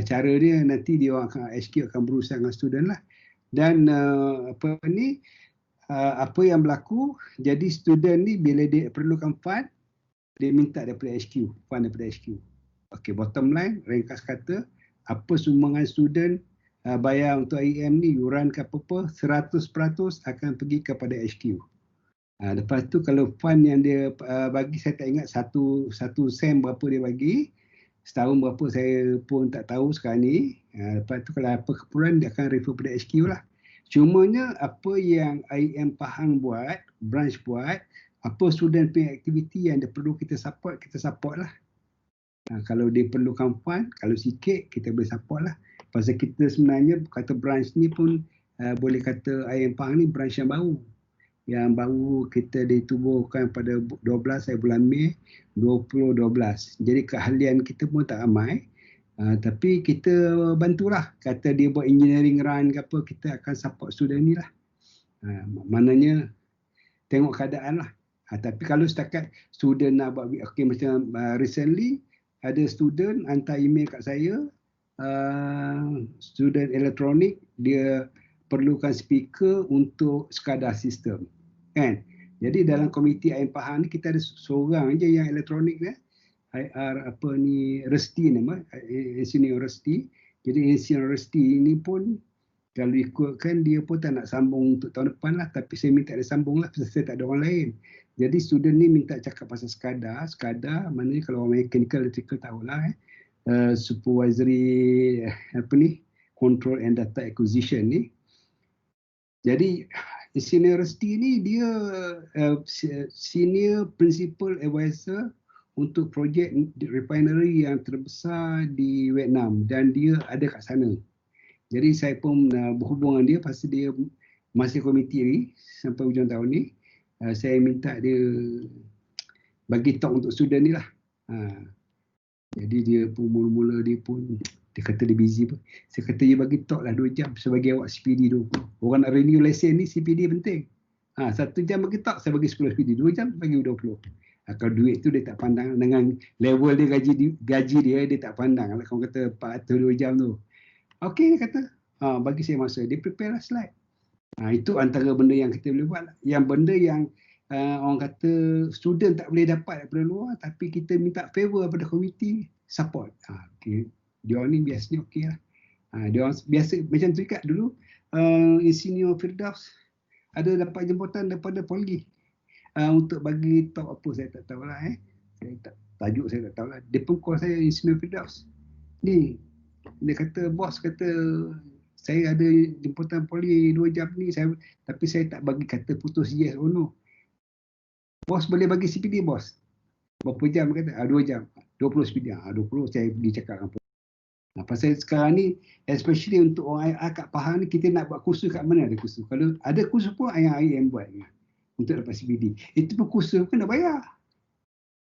Cara dia nanti dia akan HQ akan berurusan dengan student lah. Dan apa yang berlaku, jadi student ni bila dia perlukan fund, dia minta daripada HQ, fund daripada HQ. Okey, bottom line, ringkas kata, apa sumbangan student bayar untuk IEM ni, yuran ke apa-apa, 100% akan pergi kepada HQ. Lepas tu kalau fund yang dia bagi, saya tak ingat satu sen berapa dia bagi, setahun berapa saya pun tak tahu sekarang ni. Lepas tu kalau apa keperluan, dia akan refer pada HQ lah. Cumanya apa yang IEM Pahang buat, branch buat, apa student punya aktiviti yang dia perlu kita support lah. Kalau dia perlukan fund, kalau sikit kita boleh support lah. Pasal kita sebenarnya kata branch ni pun boleh kata IEM Pahang ni branch yang baru. Yang baru kita ditubuhkan pada 12 bulan Mei 2012. Jadi keahlian kita pun tak ramai. Tapi kita bantulah. Kata dia buat engineering run ke apa, kita akan support student ni lah. Maknanya tengok keadaan lah. Tapi kalau setakat student nak buat, okay, macam recently ada student hantar email kat saya, student elektronik, dia perlukan speaker untuk SCADA sistem. Kan? Jadi dalam komiti IEM Pahang ni kita ada seorang je yang elektronik ni, IR apa ni, Resti nama, Engineer Resti. Jadi Engineer Resti ni pun kalau ikutkan dia pun tak nak sambung untuk tahun depan lah, tapi saya minta dia sambung lah, sebab saya tak ada orang lain. Jadi student ni minta cakap pasal SCADA. SCADA maknanya kalau orang mechanical electrical tahulah, supervisory apa ni, control and data acquisition ni. Jadi Engineer Resti ni dia senior principal advisor untuk projek refinery yang terbesar di Vietnam dan dia ada kat sana. Jadi saya pun berhubung dengan dia pasal dia masih komiti ni sampai hujung tahun ni. Saya minta dia bagi talk untuk student ni lah. Jadi dia pun mula-mula dia kata dia busy pun. Saya kata dia bagi talk lah 2 jam sebagai awak CPD 20. Orang nak renew lesen ni CPD penting. 1 jam bagi talk, saya bagi 10 CPD. 2 jam bagi 20. Kalau duit tu dia tak pandang dengan level dia, gaji dia tak pandang. Kalau kamu kata 400 2 jam tu. Okey, dia kata. Bagi saya masa. Dia prepare lah slide. Itu antara benda yang kita boleh buat lah. Yang benda yang orang kata student tak boleh dapat daripada luar, tapi kita minta favor daripada komiti, support. Okay. Dia orang ni biasanya okey lah. Dia orang biasa macam tu kat dulu. Insinyur Firdaus ada dapat jemputan daripada Poli untuk bagi talk apa, saya tak tahulah. Tajuk saya tak tahulah. Dia pun call saya Insinyur Firdaus. Ni, dia kata, bos kata, saya ada jemputan Poli 2 jam ni, tapi saya tak bagi kata putus yes or no. Bos boleh bagi CPD bos. Berapa jam? Dia kata, 2 jam. 20 CPD. 20 saya pergi cakap dengan pasal sekarang ni, especially untuk orang IR kat Pahang ni, kita nak buat kursus kat mana ada kursus. Kalau ada kursus pun yang IEM buat untuk dapat CPD. Itu pun kursus pun nak bayar.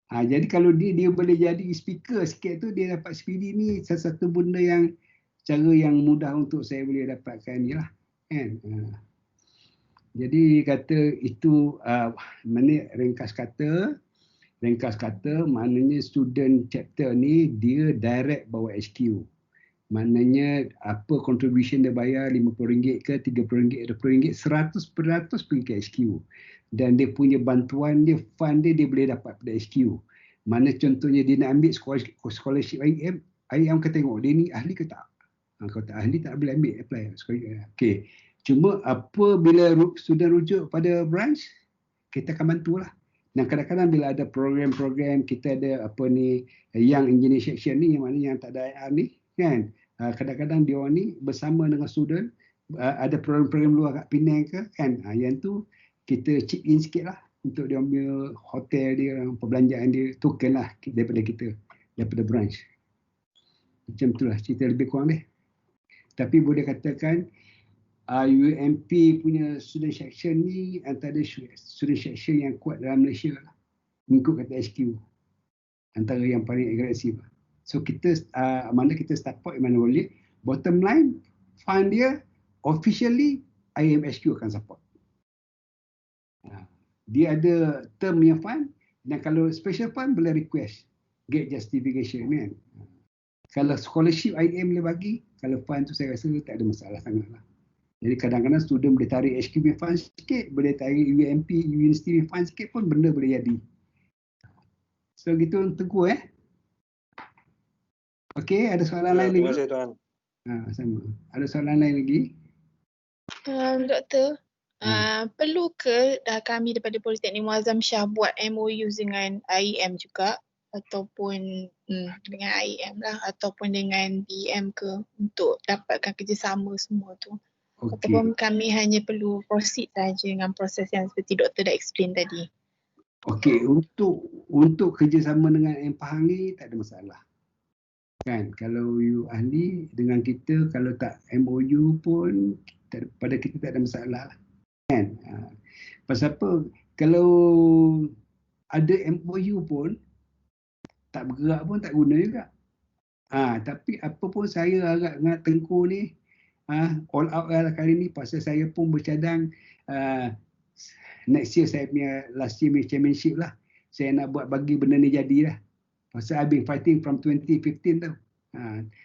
Jadi kalau dia boleh jadi speaker sikit tu, dia dapat CPD ni satu benda yang cara yang mudah untuk saya boleh dapatkan ni lah. Kan? Jadi kata itu, mana ringkas kata, maknanya student chapter ni dia direct bawa HQ. Maknanya apa contribution dia bayar, RM50 ke, RM30, RM20, 100% pergi ke HQ. Dan dia punya bantuan dia, fund dia boleh dapat pada HQ. Mana contohnya dia nak ambil scholarship IEM akan tengok dia ni ahli ke tak. Kalau tak ahli tak boleh ambil, apply. Okay. Cuma apabila student rujuk pada branch, kita akan bantulah. Dan kadang-kadang bila ada program-program, kita ada apa ni, young engineer section ni, yang mana yang tak ada IR ni, kan? Kadang-kadang dia orang ni bersama dengan student, ada program-program luar kat Penang ke, kan? Yang tu kita chip in sikit lah untuk dia ambil hotel dia, perbelanjaan dia, token lah daripada kita, daripada branch. Macam tu lah cerita lebih kurang dia. Tapi boleh katakan UMP punya student section ni antara student section yang kuat dalam Malaysia lah. Mengikut kata HQ. Antara yang paling agresif. So kita, mana kita support mana boleh. Bottom line, fund dia officially IEM HQ akan support. Dia ada term yang fund, dan kalau special fund boleh request. Get justification kan. Kalau scholarship IEM boleh bagi, kalau fund tu saya rasa tak ada masalah sangat lah. Jadi kadang-kadang student boleh tarik HQ punya fund sikit, boleh tarik UMP, University punya fund sikit pun benda boleh jadi. So gitu Tengku Okey, ada soalan lain lagi? Terima kasih Tuan. Sama. Ada soalan lain lagi? Doktor, perlu ke kami daripada Politeknik Muazzam Shah buat MOU dengan IEM juga ataupun dengan IEM lah ataupun dengan BM ke untuk dapatkan kerjasama semua tu? Ataupun kami hanya perlu proceed saja dengan proses yang seperti doktor dah explain tadi? Okey, untuk kerjasama dengan M Pahang ni tak ada masalah. Kan, kalau you ahli dengan kita, kalau tak MOU pun pada kita tak ada masalah lah. Kan? Pasal apa? Kalau ada MOU pun tak bergerak pun tak guna juga. Tapi apa pun saya harap dengan Tengku ni all out lah kali ni, pasal saya pun bercadang next year saya punya last year championship lah. Saya nak buat bagi benda ni jadilah. Pasal I've been fighting from 2015 tau.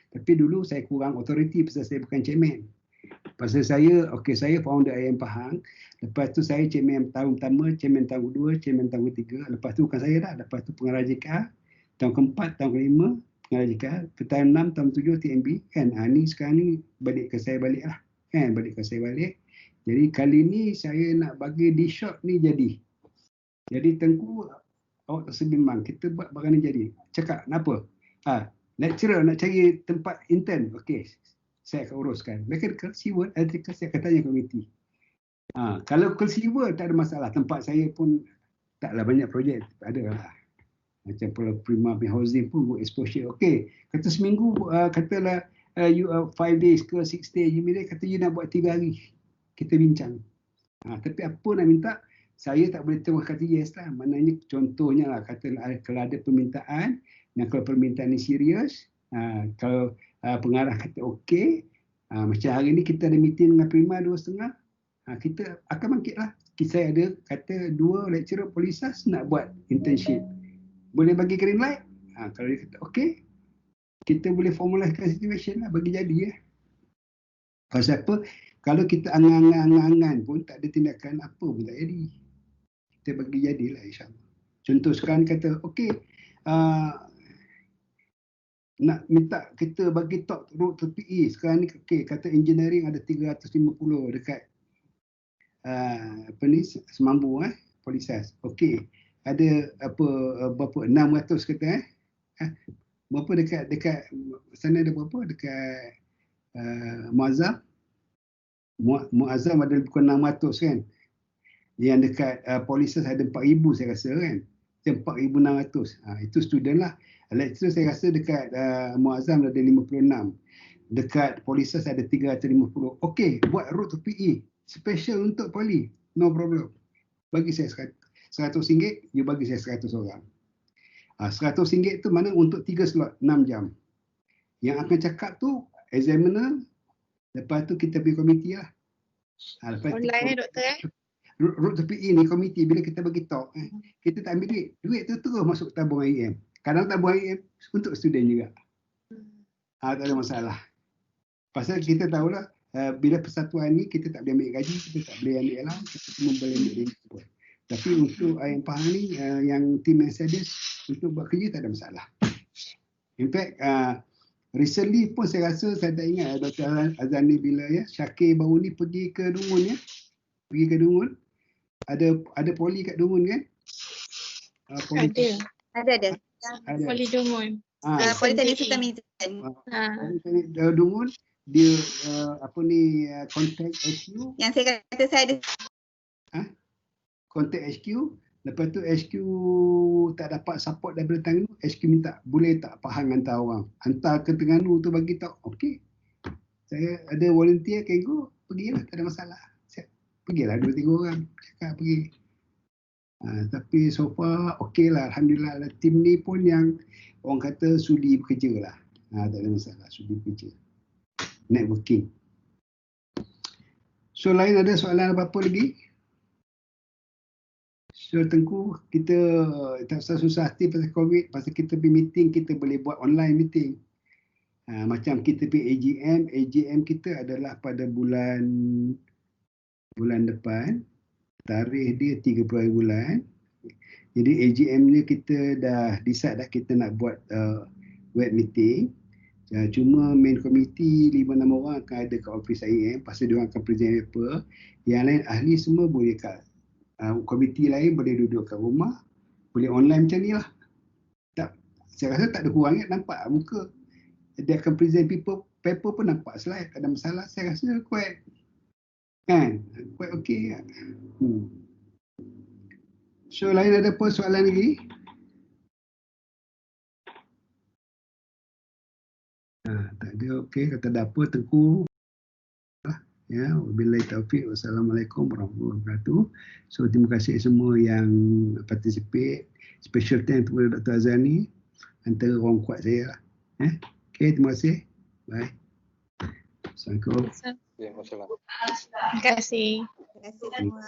Tapi dulu saya kurang authority pasal saya bukan chairman. Pasal saya founder IM Pahang. Lepas tu saya chairman tahun pertama, chairman tahun kedua, chairman tahun ketiga. Lepas tu bukan saya dah. Lepas tu pengarah JK. Tahun keempat, tahun kelima, pengarah JK. Tahun 6, tahun 7 TMB. Kan, ni sekarang ni balik ke saya balik lah. Kan, balik ke saya balik. Jadi kali ni saya nak bagi di shot ni jadi. Jadi Tengku, awak tersebimbang, kita buat barang ni jadi. Cakap, kenapa? Lecturer nak cari tempat intern. Okey, saya akan uruskan. Mechanical, civil, electrical, saya akan tanya komiti. Kalau civil tak ada masalah. Tempat saya pun taklah banyak projek. Ada lah. Macam Pulau Prima housing pun buat exposure. Okey, kata seminggu, katalah you 5 days ke 6 days. Kata you nak buat 3 hari. Kita bincang. Tapi apa nak minta, saya tak boleh terus kata yes lah. Maknanya contohnya lah, kata kalau ada permintaan, dan kalau permintaan ni serius, kalau pengarah kata okey, macam hari ni kita ada meeting dengan Prima 2.30, kita akan bangkit lah. Saya ada kata 2 lecturer Polisas nak buat internship. Boleh bagi green light? Kalau dia kata okey, kita boleh formulasikan situation lah, bagi jadi ya. Kalau siapa, kalau kita angan-angan pun tak ada tindakan, apa pun tak jadi. Kita bagi jadilah insyaAllah. Contoh sekarang kata, okey, nak minta kita bagi top road to PE. Sekarang ni okey, kata engineering ada 350 dekat Semambu Polisas. Okey, ada berapa 600 kata berapa dekat sana ada berapa dekat Muazzam. Muazzam ada bukan 600 kan. Yang dekat Polisas ada 4,000 saya rasa kan. 4,600. Itu student lah. Lecturer saya rasa dekat Muazzam ada 56. Dekat Polisas ada 350. Okey, buat road to PE. Special untuk poli. No problem. Bagi saya RM100, you bagi saya 100 orang. RM100 tu mana untuk 3 slot, 6 jam. Yang akan cakap tu examiner, lepas tu kita pergi komiti lah. Online doktor Road to PE ni komiti, bila kita bagi talk, kita tak ambil duit. Duit tu terus masuk tabung IEM. Kadang tabung IEM untuk student juga. Tak ada masalah. Pasal kita tahulah, bila persatuan ni kita tak boleh ambil gaji, kita tak boleh ambil alam, kita cuma boleh ambil ringan. Tapi untuk IEM Pahang ni, yang tim yang sadis, untuk buat kerja tak ada masalah. In fact, recently pun saya rasa, saya tak ingat Dr. Azani bila Syakir baru ni pergi ke Dungun Pergi ke Dungun. Ada poli kat Dungun kan? Ada. Poli Dungun. Politeknik Sultan Mizan. Politeknik Dungun, dia contact HQ. Yang saya kata saya ada. Contact HQ. Lepas tu HQ tak dapat support daripada Terengganu. HQ minta, boleh tak Pahang hantar orang. Hantar ke Terengganu tu bagi tahu. Okey. Saya ada volunteer, can go. Pergilah, tak ada masalah. Pergilah 2-3 orang, cakap pergi. Tapi so far okey lah, alhamdulillah. Tim ni pun yang orang kata sudi bekerja lah. Tak ada masalah, sudi bekerja. Networking. So lain ada soalan apa-apa lagi? So Tengku, kita tak susah hati pasal COVID, pasal kita pergi meeting, kita boleh buat online meeting. Macam kita pergi AGM kita adalah pada bulan depan, tarikh dia 30 hari bulan. Jadi AGM ni kita dah decide dah kita nak buat web meeting. Cuma main committee 5-6 orang akan ada kat office IAM, pasal dia orang akan present paper. Yang lain ahli semua boleh kat komiti lain boleh duduk kat rumah, boleh online macam ni lah. Saya rasa tak ada kurang nampak muka. Dia akan present paper pun nampak slide, tak ada masalah. Saya rasa quite okay. So lain ada apa soalan lagi? Tak ada, okey. Kata ada apa, Tengku. Ya, wabillahi taufiq. Wassalamualaikum warahmatullahi wabarakatuh. So terima kasih semua yang participate. Special thanks kepada Dr. Azani, antara orang kuat saya lah. Okey, terima kasih. Bye. Assalamualaikum. Ya, masalah. Terima kasih. Terima kasih semua.